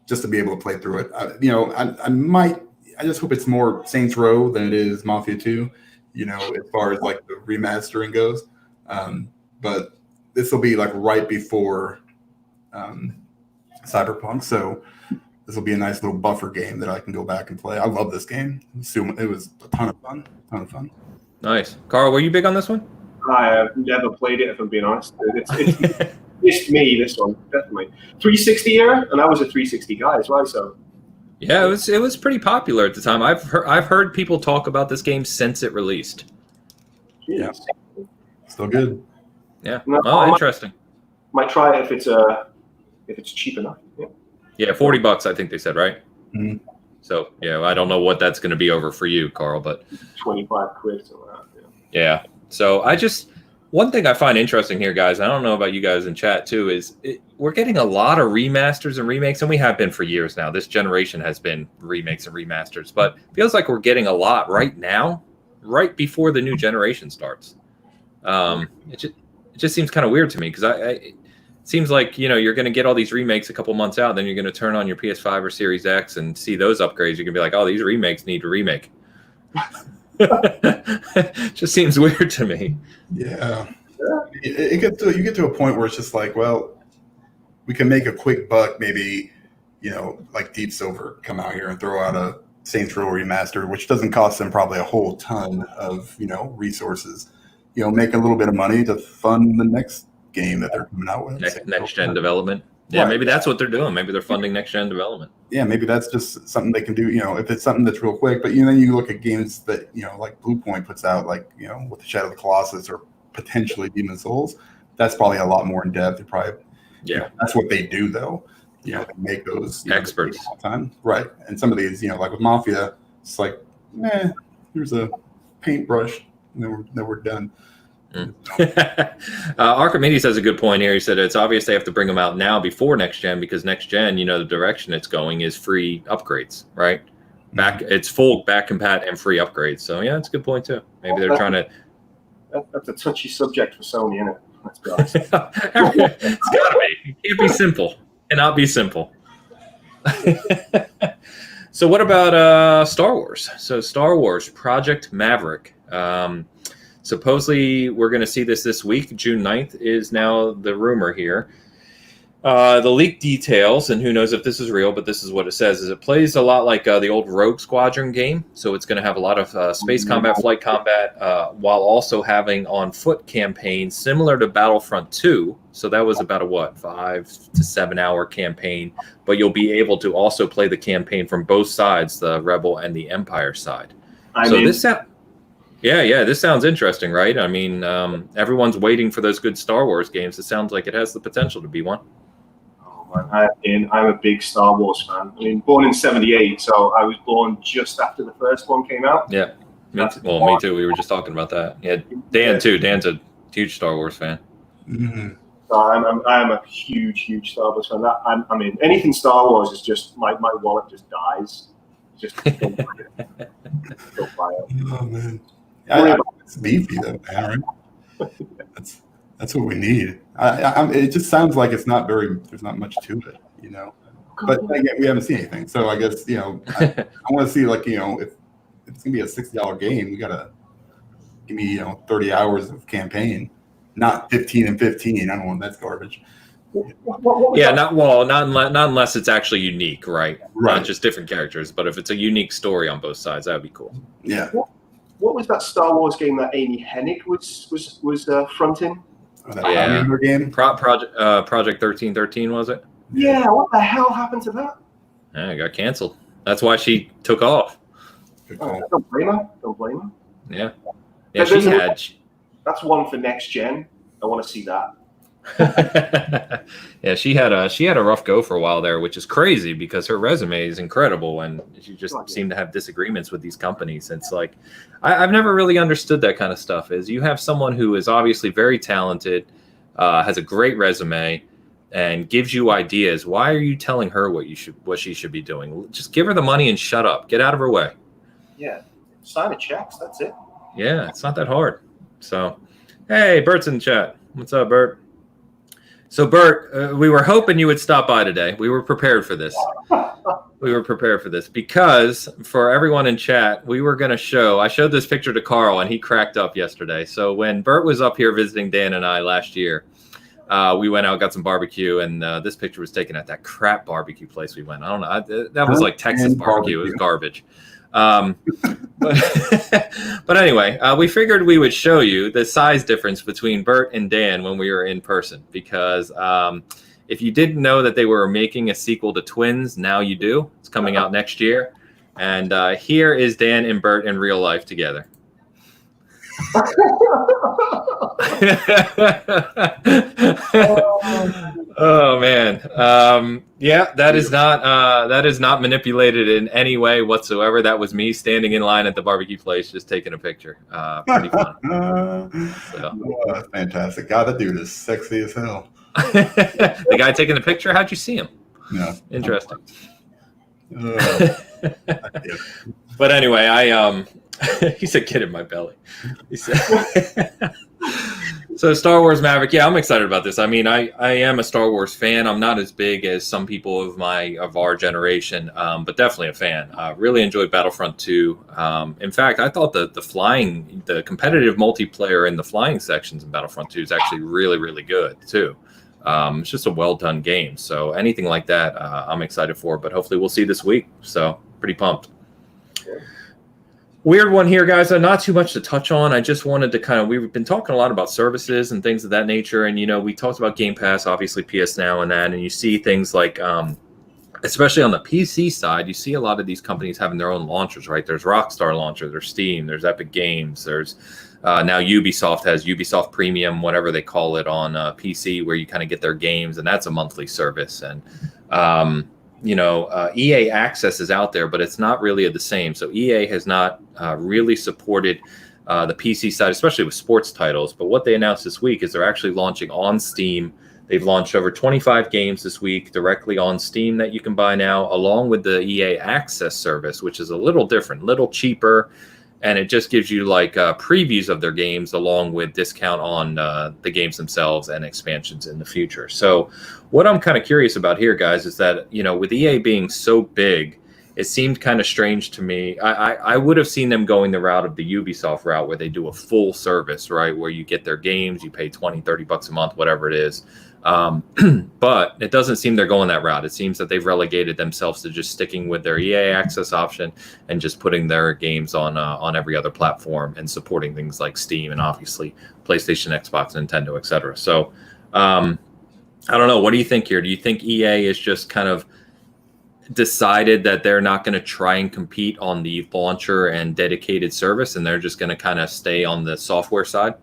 just to be able to play through it. I just hope it's more Saints Row than it is Mafia 2, as far as the remastering goes. But this will be right before Cyberpunk, so this will be a nice little buffer game that I can go back and play. I love this game. It was a ton of fun. Nice. Carl, were you big on this one? I have never played it, if I'm being honest. It's me, this one, definitely. 360 era, and I was a 360 guy as well, so. Yeah, it was pretty popular at the time. I've heard people talk about this game since it released. Yeah. Still good. Yeah. No, interesting. Might try it if it's cheap enough. Yeah, $40, I think they said, right? Mm-hmm. So, I don't know what that's going to be over for you, Carl, but 25 quid or that. Yeah. So one thing I find interesting here, guys, I don't know about you guys in chat too, is we're getting a lot of remasters and remakes, and we have been for years now. This generation has been remakes and remasters, but it feels like we're getting a lot right now, right before the new generation starts. It just seems kind of weird to me because it seems like you're going to get all these remakes a couple months out, then you're going to turn on your PS5 or Series X and see those upgrades. You're going to be like, oh, these remakes need a remake. Just seems weird to me. Yeah. You get to a point where it's just well, we can make a quick buck, maybe, like Deep Silver come out here and throw out a Saints Row remaster, which doesn't cost them probably a whole ton of, resources. Make a little bit of money to fund the next game that they're coming out with. Next gen development. Yeah, right. Maybe that's what they're doing. Maybe they're funding next gen development. Yeah, maybe that's just something they can do, if it's something that's real quick. But then you look at games that, like Blue Point puts out, with the Shadow of the Colossus or potentially Demon's Souls. That's probably a lot more in depth. They probably, that's what they do though. They make those experts all the time, right? And some of these, like with Mafia, it's here's a paintbrush, and then we're done. Archimedes has a good point here. He said it's obvious they have to bring them out now before next gen because next gen, the direction it's going is free upgrades, right? It's full back compat and free upgrades. So yeah, it's a good point too. Maybe they're trying to. That's a touchy subject for Sony, isn't it? Let's be honest. It's gotta be. It can't be simple. It cannot be simple. So what about Star Wars? So Star Wars Project Maverick. Supposedly, we're going to see this week. June 9th is now the rumor here. The leaked details, and who knows if this is real, but this is what it says, is it plays a lot like the old Rogue Squadron game. So it's going to have a lot of space combat, flight combat, while also having on-foot campaigns similar to Battlefront 2. So that was about a, 5 to 7 hour campaign. But you'll be able to also play the campaign from both sides, the Rebel and the Empire side. This sounds interesting, right? I mean, everyone's waiting for those good Star Wars games. It sounds like it has the potential to be one. Oh man, I'm a big Star Wars fan. I mean, born in '78, so I was born just after the first one came out. Yeah, me too. We were just talking about that. Yeah, Dan too. Dan's a huge Star Wars fan. Mm-hmm. So I'm a huge Star Wars fan. I mean, anything Star Wars is just my wallet just dies. Just don't buy it. Don't buy it. Oh man. It's beefy though, man. Right? That's what we need. It just sounds like it's not very. There's not much to it, But again, we haven't seen anything. So I guess I want to see if it's gonna be a $60 game, you gotta give me 30 hours of campaign, not 15 and 15. I don't want that's garbage. Not unless it's actually unique, right? Not just different characters, but if it's a unique story on both sides, that would be cool. Yeah. What was that Star Wars game that Amy Hennig was fronting? That game? Project 1313, was it? Yeah. What the hell happened to that? Yeah, it got canceled. That's why she took off. Don't blame her. Yeah. Yeah, she had. That's one for next gen. I want to see that. Yeah, she had a rough go for a while there, which is crazy because her resume is incredible, and she just seemed to have disagreements with these companies. It's like I've never really understood that kind of stuff. Is you have someone who is obviously very talented, has a great resume, and gives you ideas. Why are you telling her what she should be doing? Just give her the money and shut up. Get out of her way. Yeah, sign the checks. That's it. Yeah, it's not that hard. So, hey, Bert's in the chat. What's up, Bert? So, Bert, we were hoping you would stop by today. We were prepared for this. Because for everyone in chat, we were going to show. I showed this picture to Carl, and he cracked up yesterday. So when Bert was up here visiting Dan and I last year, we went out, got some barbecue, and this picture was taken at that crap barbecue place we went. I don't know. That was like Texas barbecue. It was garbage. But anyway, we figured we would show you the size difference between Bert and Dan when we were in person, because if you didn't know that they were making a sequel to Twins, now you do. It's coming out next year. And here is Dan and Bert in real life together. Oh man, that is not manipulated in any way whatsoever. That was me standing in line at the barbecue place, just taking a picture. Pretty fun. That's fantastic. God, that dude is sexy as hell. The guy taking the picture, how'd you see him? Yeah, interesting. But anyway, he said, "Get in my belly." He said. So Star Wars Maverick, yeah, I'm excited about this. I mean, I am a Star Wars fan. I'm not as big as some people of our generation, but definitely a fan. Really enjoyed Battlefront 2. In fact, I thought the competitive multiplayer in the flying sections in Battlefront 2 is actually really, really good too. It's just a well done game. So anything like that, I'm excited for. But hopefully we'll see this week. So pretty pumped. Weird one here, guys. Not too much to touch on. I just wanted to we've been talking a lot about services and things of that nature. And, we talked about Game Pass, obviously PS Now and that. And you see things like, especially on the PC side, you see a lot of these companies having their own launchers, right? There's Rockstar Launcher, there's Steam, there's Epic Games, there's now Ubisoft has Ubisoft Premium, whatever they call it on PC, where you kind of get their games. And that's a monthly service. And, EA Access is out there, but it's not really the same. So EA has not really supported the PC side, especially with sports titles. But what they announced this week is they're actually launching on Steam. They've launched over 25 games this week directly on Steam that you can buy now, along with the EA Access service, which is a little different, a little cheaper. And it just gives you previews of their games along with discount on the games themselves and expansions in the future. So what I'm kind of curious about here, guys, is that, with EA being so big, it seemed kind of strange to me. I would have seen them going the route of the Ubisoft route where they do a full service, right? Where you get their games, you pay $20-$30 a month, whatever it is. But it doesn't seem they're going that route. It seems that they've relegated themselves to just sticking with their EA Access option and just putting their games on every other platform and supporting things like Steam and obviously PlayStation, Xbox, Nintendo, etc. So I don't know. What do you think here? Do you think EA is just kind of decided that they're not going to try and compete on the launcher and dedicated service, and they're just going to kind of stay on the software side?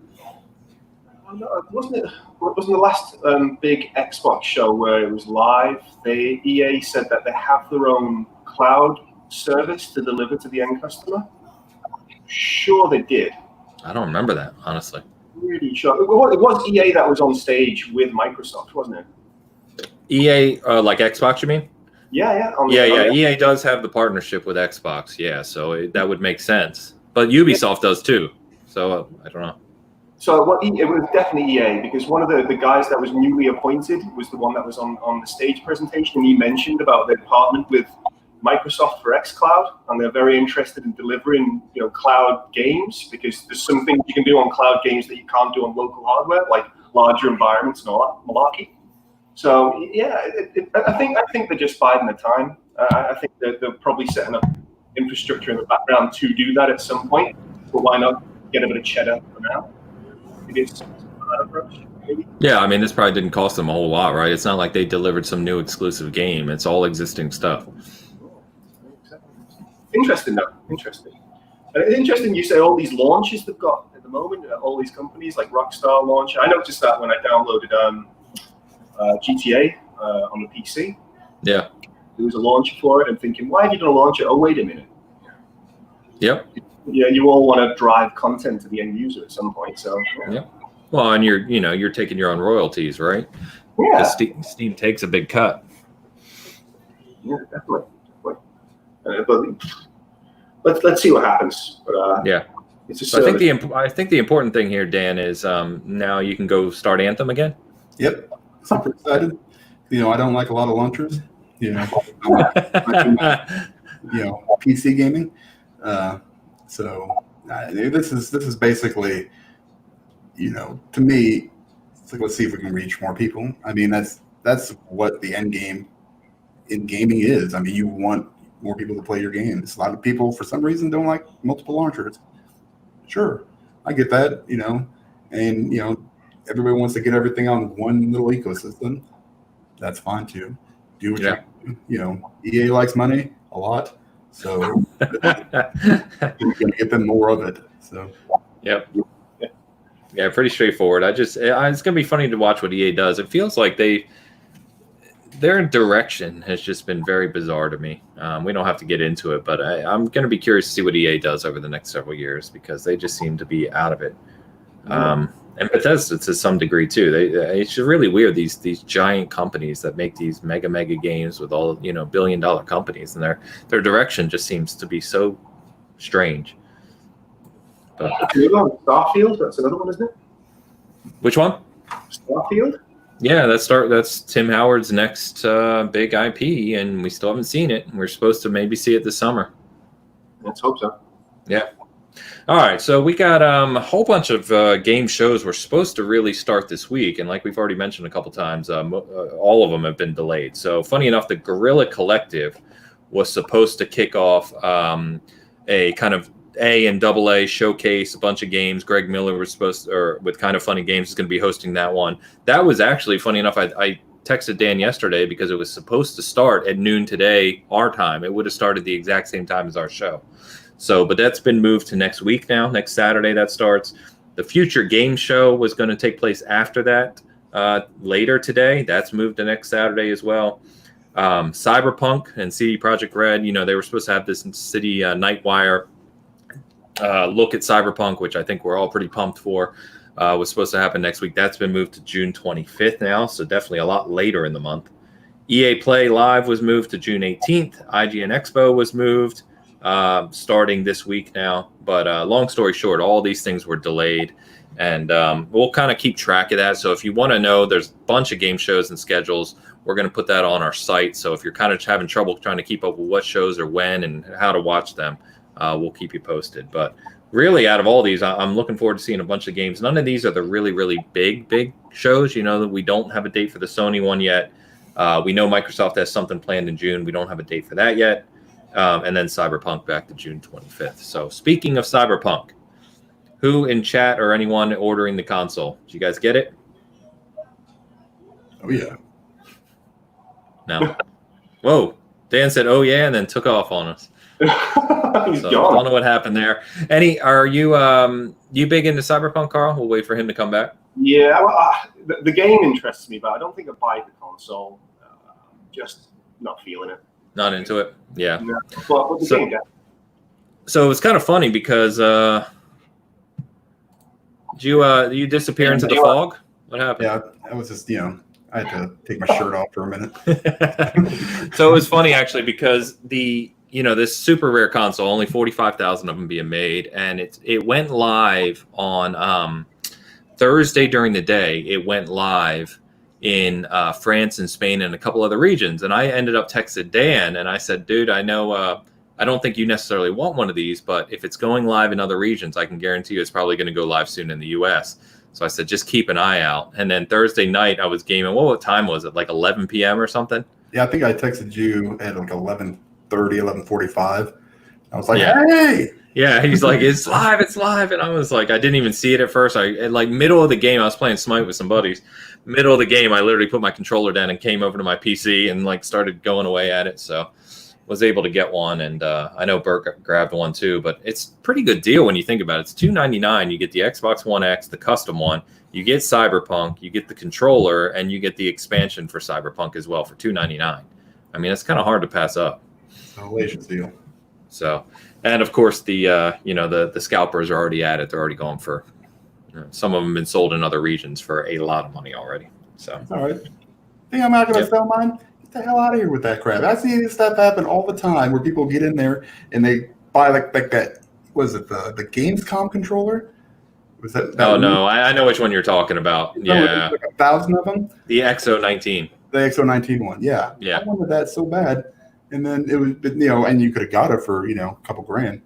Wasn't the last big Xbox show where it was live? The EA said that they have their own cloud service to deliver to the end customer. Sure, they did. I don't remember that, honestly. Really sure. It was EA that was on stage with Microsoft, wasn't it? EA, like Xbox, you mean? Yeah. EA does have the partnership with Xbox, yeah, so that would make sense. But Ubisoft does too, so I don't know. So it was definitely EA, because one of the guys that was newly appointed was the one that was on the stage presentation, and he mentioned about their partnership with Microsoft for xCloud, and they're very interested in delivering cloud games, because there's some things you can do on cloud games that you can't do on local hardware, like larger environments and all that malarkey. So yeah, I think they're just biding their time. I think they're probably setting up infrastructure in the background to do that at some point. But why not get a bit of cheddar for now? It is an approach, maybe. Yeah, I mean, this probably didn't cost them a whole lot, right? It's not like they delivered some new exclusive game. It's all existing stuff. Interesting, though. Interesting. Interesting you say all these launches they've got at the moment, all these companies like Rockstar launch. I noticed that when I downloaded GTA on the PC. Yeah. There was a launch for it. I'm thinking, why are you going to launch it? Oh, wait a minute. Yep. Yeah, you all want to drive content to the end user at some point. So. Yeah. Well, and you're taking your own royalties, right? Yeah. Steam takes a big cut. Yeah, definitely. But let's see what happens. But yeah. It's just, I think the important thing here, Dan, is now you can go start Anthem again. Yep. Super excited. I don't like a lot of launchers. PC gaming. This is basically, to me, it's like, let's see if we can reach more people. I mean, that's what the end game in gaming is. I mean, you want more people to play your games. A lot of people, for some reason, don't like multiple launchers. Sure, I get that. And everybody wants to get everything on one little ecosystem. That's fine too. Do what EA likes money a lot, so you're gonna get them more of it. So yep. Yeah, pretty straightforward. It's gonna be funny to watch what EA does. It feels like their direction has just been very bizarre to me. We don't have to get into it, but I'm gonna be curious to see what EA does over the next several years, because they just seem to be out of it. And Bethesda to some degree too. It's really weird, these giant companies that make these mega games with all billion-dollar companies, and their direction just seems to be so strange. But Starfield, that's another one, isn't it? Which one? Starfield. Yeah, that's Tim Howard's next big IP, and we still haven't seen it. We're supposed to maybe see it this summer. Let's hope so. Yeah. All right, so we got a whole bunch of game shows we're supposed to really start this week, and like we've already mentioned a couple times, all of them have been delayed. So funny enough, the Guerrilla Collective was supposed to kick off a kind of A and AA showcase, a bunch of games. Greg Miller was with Kind of Funny Games, is going to be hosting that one. That was actually, funny enough, I texted Dan yesterday because it was supposed to start at noon today, our time. It would have started the exact same time as our show. So, but that's been moved to next week now. Next Saturday that starts. The Future Game Show was going to take place after that, later today. That's moved to next Saturday as well. Cyberpunk and CD Projekt Red, they were supposed to have this City Nightwire look at Cyberpunk, which I think we're all pretty pumped for, was supposed to happen next week. That's been moved to June 25th now, so definitely a lot later in the month. EA Play Live was moved to June 18th. IGN Expo was moved, starting this week now. But long story short, all these things were delayed, and we'll kind of keep track of that. So if you want to know, there's a bunch of game shows and schedules. We're going to put that on our site. So if you're kind of having trouble trying to keep up with what shows are when and how to watch them, we'll keep you posted. But really, out of all these, I'm looking forward to seeing a bunch of games. None of these are the really big shows. That we don't have a date for the Sony one yet. We know Microsoft has something planned in June. We don't have a date for that yet. And then Cyberpunk back to June 25th. So speaking of Cyberpunk, who in chat or anyone ordering the console? Did you guys get it? Oh, yeah. No. Whoa. Dan said, oh, yeah, and then took off on us. So I don't know what happened there. Are you big into Cyberpunk, Carl? We'll wait for him to come back. Yeah, well, the game interests me, but I don't think I'd buy the console. Just not feeling it. Not into it? Yeah. But the game, so it's kind of funny because did you disappear into the fog? What happened? Yeah, I was just, I had to take my shirt off for a minute. So it was funny actually because this super rare console, only 45,000 of them being made, and it went live on Thursday during the day, it went live in France and Spain and a couple other regions. And I ended up texting Dan, and I said, dude, I know I don't think you necessarily want one of these, but if it's going live in other regions, I can guarantee you it's probably going to go live soon in the US. So I said, just keep an eye out. And then Thursday night, I was gaming. What time was it? Like 11 p.m. or something? Yeah, I think I texted you at like 11:30, 11:45. I was like, hey! Yeah, he's like, it's live. And I was like, I didn't even see it at first. Middle of the game, I was playing Smite with some buddies. Middle of the game, I literally put my controller down and came over to my PC and like started going away at it. So was able to get one, and I know Bert grabbed one too, but it's a pretty good deal when you think about it. It's $299. You get the Xbox One X, the custom one, you get Cyberpunk, you get the controller, and you get the expansion for Cyberpunk as well for $299. I mean, it's kind of hard to pass up. Salacious deal. So, and of course the scalpers are already at it. They're already going for, some of them have been sold in other regions for a lot of money already. So, all right. Think I'm not going to sell mine? Get the hell out of here with that crap. I see this stuff happen all the time where people get in there and they buy like that. Was it the Gamescom controller? Was that? Oh no, I know which one you're talking about. Yeah, like 1,000 of them. The XO19. The XO19 one. Yeah. Yeah. I wanted that so bad, and then it was, and you could have got it for a couple grand.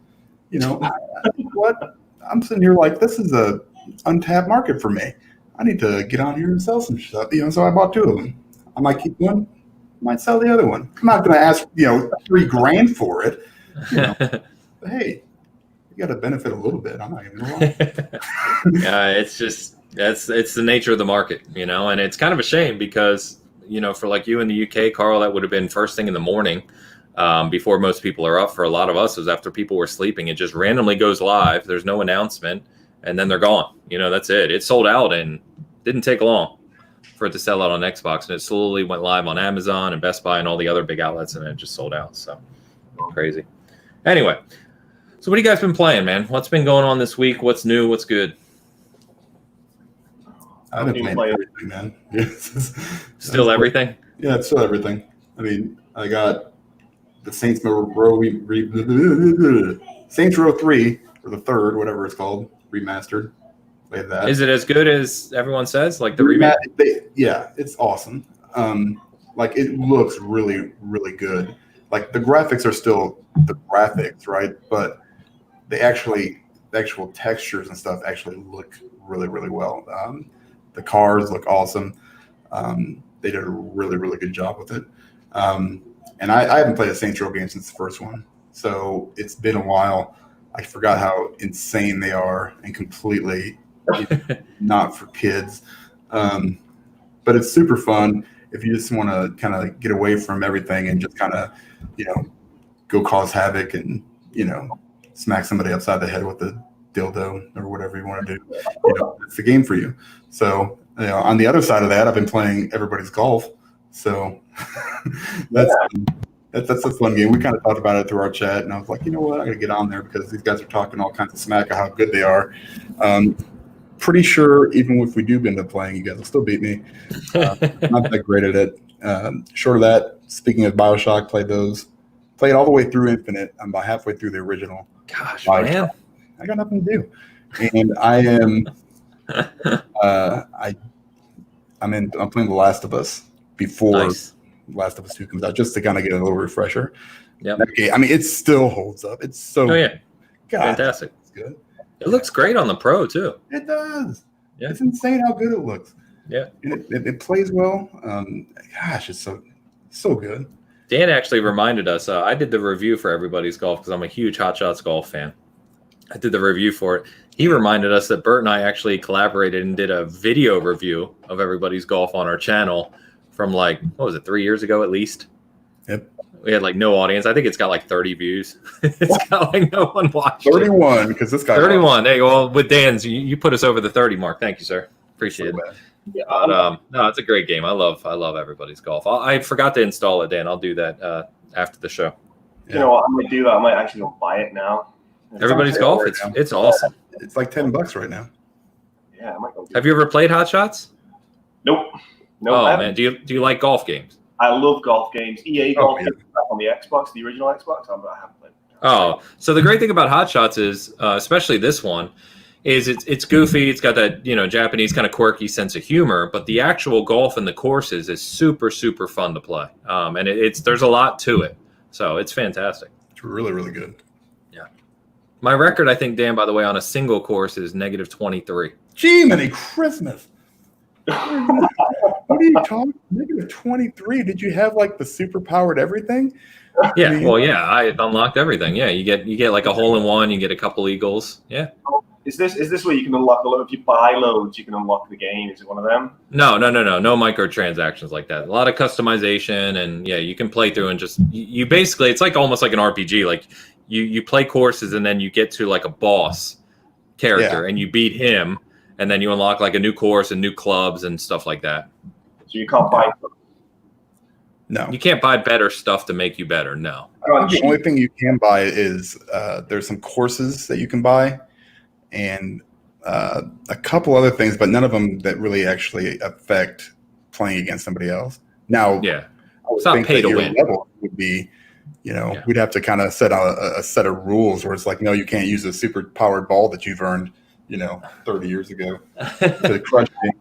What? I'm sitting here like, this is a untapped market for me. I need to get on here and sell some stuff. So I bought 2 of them. I might keep one, might sell the other one. I'm not going to ask $3 grand for it. But hey, you got to benefit a little bit. I'm not even going to lie. Yeah, it's just it's the nature of the market, and it's kind of a shame because for like you in the UK, Carl, that would have been first thing in the morning. Before most people are up. For a lot of us, it was after people were sleeping. It just randomly goes live. There's no announcement, and then they're gone. That's it. It sold out and didn't take long for it to sell out on Xbox, and it slowly went live on Amazon and Best Buy and all the other big outlets, and it just sold out. So crazy. Anyway, so what have you guys been playing, man? What's been going on this week? What's new? What's good? I've been playing everything, man. Still everything? Yeah, it's still everything. I mean, I got the Saints Row Saints Row 3 or the third, whatever it's called, remastered. Played that. Is it as good as everyone says? Like the remake? Yeah, it's awesome. Like it looks really, really good. Like the graphics are still the graphics, right? But the actual textures and stuff actually look really, really well. The cars look awesome. They did a really, really good job with it. And I haven't played a Saints Row game since the first one, so it's been a while. I forgot how insane they are and completely not for kids. But it's super fun if you just want to kind of get away from everything and just kind of, go cause havoc and, smack somebody upside the head with a dildo or whatever you want to do. It's the game for you. So, on the other side of that, I've been playing Everybody's Golf. So that's a fun game. We kind of talked about it through our chat, and I was like, you know what, I'm gonna get on there because these guys are talking all kinds of smack of how good they are. Pretty sure even if we do end up playing, you guys will still beat me. Not that great at it. Short of that, speaking of BioShock, played all the way through Infinite. I'm about halfway through the original. Gosh, BioShock. man, I got nothing to do, and I am. I'm playing The Last of Us before Last of Us 2 comes out, just to kind of get a little refresher. Yeah. Okay. I mean, it still holds up. It's so fantastic. It's good. It looks great on the Pro too. It does. Yeah. It's insane how good it looks. Yeah. And it plays well. It's so good. Dan actually reminded us. I did the review for Everybody's Golf because I'm a huge Hot Shots golf fan. I did the review for it. He reminded us that Bert and I actually collaborated and did a video review of Everybody's Golf on our channel from 3 years ago at least. Yep. We had no audience. I think it's got 30 views. It's got no one watching. 31 because this guy. 31. Hey, well, with Dan's, you put us over the 30 mark. Thank you, sir. Appreciate it. Yeah, But, no, it's a great game. I love Everybody's Golf. I forgot to install it, Dan. I'll do that after the show. You know what? I might do that. I might actually go buy it now. Everybody's Golf. It's awesome. It's like $10 right now. Yeah, I might go. Have you ever played Hot Shots? Nope. Oh man, do you like golf games? I love golf games. EA golf games on the Xbox, the original Xbox. I haven't played. Oh, so the great thing about Hot Shots is, especially this one, is it's goofy. It's got that Japanese kind of quirky sense of humor, but the actual golf and the courses is super super fun to play. And there's a lot to it, so it's fantastic. It's really really good. Yeah, my record, I think, Dan, by the way, on a single course is -23. Gee, many Christmas. What are you talking? -23? Did you have like the super powered everything? Yeah, well, yeah, I unlocked everything. Yeah, you get like a hole in one, you get a couple eagles. Yeah. Is this where you can unlock the load? If you buy loads, you can unlock the game. Is it one of them? No microtransactions like that. A lot of customization, and yeah, you can play through and just you basically, it's like almost like an RPG. Like you play courses and then you get to like a boss character and you beat him, and then you unlock like a new course and new clubs and stuff like that. So you can't buy. No, you can't buy better stuff to make you better. No. The only thing you can buy is there's some courses that you can buy, and a couple other things, but none of them that really actually affect playing against somebody else. Now, yeah, I would it's not think pay that to your win. level would be, we'd have to kind of set a set of rules where it's like, no, you can't use a super powered ball that you've earned, 30 years ago to crush me.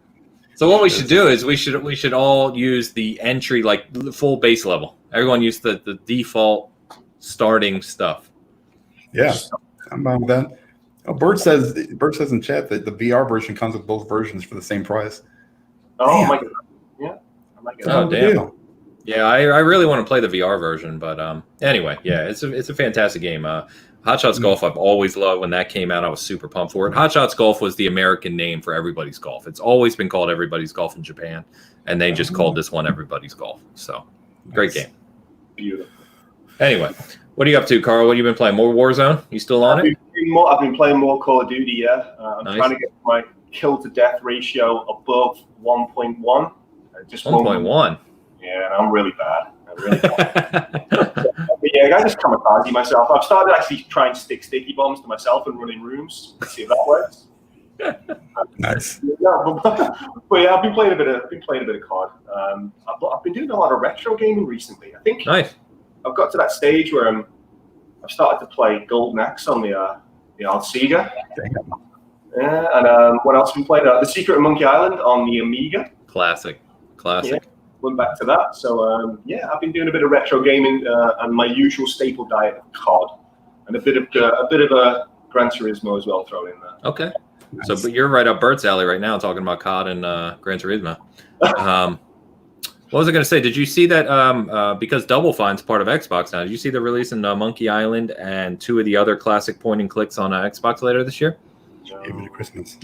So what we should do is we should all use the entry, like the full base level. Everyone use the default starting stuff. Yeah, I'm fine with that. Oh, Bert says in chat that the VR version comes with both versions for the same price. Oh Damn. my god! Yeah, I might get Oh, that. damn. Deal. Yeah, I really want to play the VR version, but anyway, yeah, it's a fantastic game. Hot Shots Golf, I've always loved. When that came out, I was super pumped for it. Hot Shots Golf was the American name for Everybody's Golf. It's always been called Everybody's Golf in Japan, and they just called this one Everybody's Golf. So, great game. Beautiful. Anyway, what are you up to, Carl? What have you been playing? More Warzone? You still on it? I've been playing more Call of Duty. Yeah, I'm Nice. trying to get my kill to death ratio above 1.1. Just 1.1. Yeah, and I'm really bad. But yeah, I just kamikaze myself. I've started actually trying to stick sticky bombs to myself and run in rooms. See if that works. Nice. Yeah, but yeah, I've been playing a bit of COD. I've been doing a lot of retro gaming recently. I think Nice. I've got to that stage where I've started to play Golden Axe on the old Sega. Yeah, and what else have we played? The Secret of Monkey Island on the Amiga. Classic. Yeah, went back to that. So yeah, I've been doing a bit of retro gaming and my usual staple diet of COD, and a bit of a Gran Turismo as well thrown in there. Okay. Nice. So, but you're right up Bert's alley right now, talking about COD and Gran Turismo. What was I going to say? Did you see that? Because Double Fine's part of Xbox now. Did you see the release in Monkey Island and 2 of the other classic point and clicks on Xbox later this year? Give it a Christmas.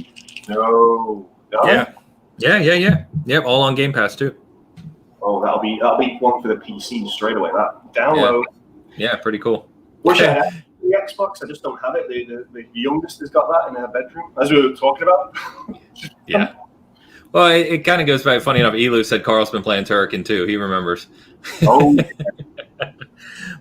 No. Yeah. All on Game Pass too. Oh, that'll be one for the PC straight away. That download. Yeah, pretty cool. Wish I had the Xbox. I just don't have it. The youngest has got that in her bedroom, as we were talking about. Yeah. Well, it kind of goes back. Funny enough, Elu said Carl's been playing Turrican too. He remembers. Oh.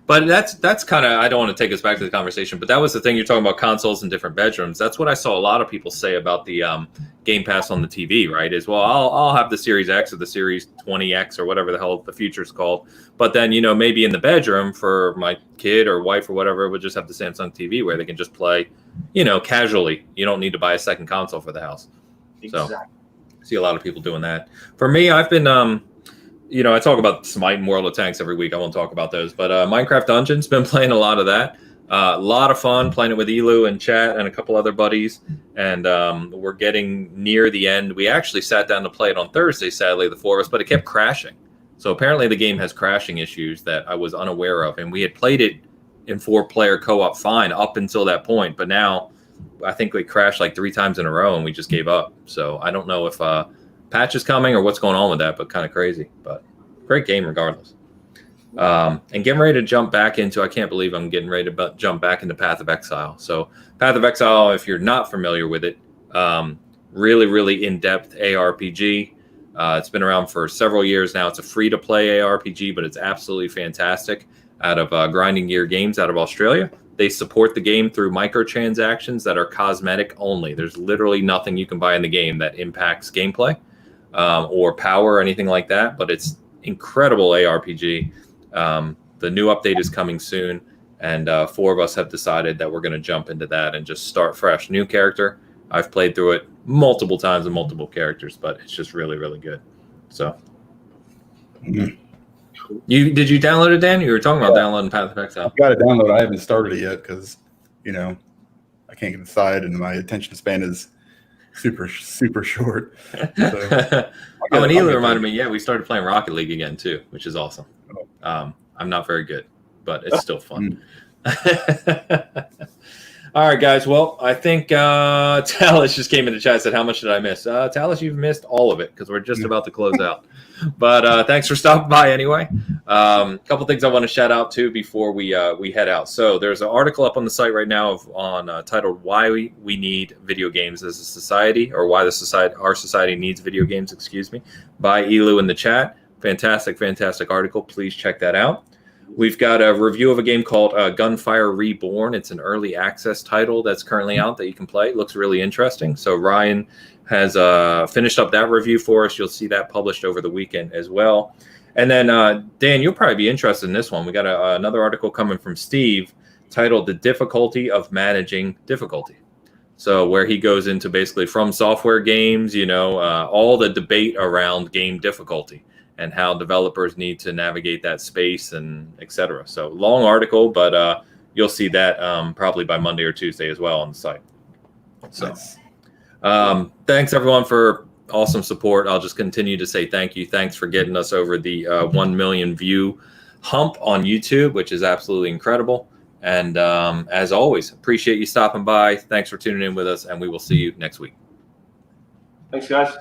But that's kind of, I don't want to take us back to the conversation, but that was the thing. You're talking about consoles in different bedrooms. That's what I saw a lot of people say about the Game Pass on the TV, right? Is, well, I'll have the Series X or the Series 20X or whatever the hell the future's called. But then, maybe in the bedroom for my kid or wife or whatever, would just have the Samsung TV where they can just play, casually. You don't need to buy a second console for the house. Exactly. So I see a lot of people doing that. For me, I've been, I talk about Smite and World of Tanks every week. I won't talk about those, but Minecraft Dungeons, been playing a lot of that. A lot of fun playing it with Elu and Chat and a couple other buddies. And we're getting near the end. We actually sat down to play it on Thursday, sadly, the 4 of us, but it kept crashing. So apparently the game has crashing issues that I was unaware of. And we had played it in 4-player co-op fine up until that point. But now I think we crashed like 3 times in a row and we just gave up. So I don't know if patch is coming or what's going on with that, but kind of crazy. But great game regardless. And getting ready to jump back into, I can't believe I'm getting ready to jump back into Path of Exile. So Path of Exile, if you're not familiar with it, really, really in-depth ARPG. It's been around for several years now. It's a free-to-play ARPG, but it's absolutely fantastic. Out of Grinding Gear Games out of Australia. They support the game through microtransactions that are cosmetic only. There's literally nothing you can buy in the game that impacts gameplay or power or anything like that, but it's incredible ARPG. The new update is coming soon, and 4 of us have decided that we're going to jump into that and just start fresh. New character, I've played through it multiple times with multiple characters, but it's just really, really good. So, did you download it, Dan? You were talking about downloading Path of Exile. I've got to download. I haven't started it yet because, I can't get inside, and my attention span is super short. So, and Ela reminded me, yeah, we started playing Rocket League again too, which is awesome. I'm not very good, but it's still fun. All right, guys. Well, I think Talis just came in the chat and said, how much did I miss? Talis, you've missed all of it because we're just about to close out. But thanks for stopping by anyway. A couple things I want to shout out to before we head out. So there's an article up on the site right now titled "Why We Need Video Games as a Society," or "Why Our Society Needs Video Games." By Elu in the chat. Fantastic article. Please check that out. We've got a review of a game called Gunfire Reborn. It's an early access title that's currently out that you can play. It looks really interesting. So Ryan has finished up that review for us. You'll see that published over the weekend as well. And then, Dan, you'll probably be interested in this one. We got another article coming from Steve titled The Difficulty of Managing Difficulty. So where he goes into basically from software games, all the debate around game difficulty and how developers need to navigate that space and et cetera. So long article, but you'll see that probably by Monday or Tuesday as well on the site. So nice. Thanks everyone for awesome support. I'll just continue to say thank you. Thanks for getting us over the 1 million view hump on YouTube, which is absolutely incredible. And as always, appreciate you stopping by. Thanks for tuning in with us, and we will see you next week. Thanks, guys.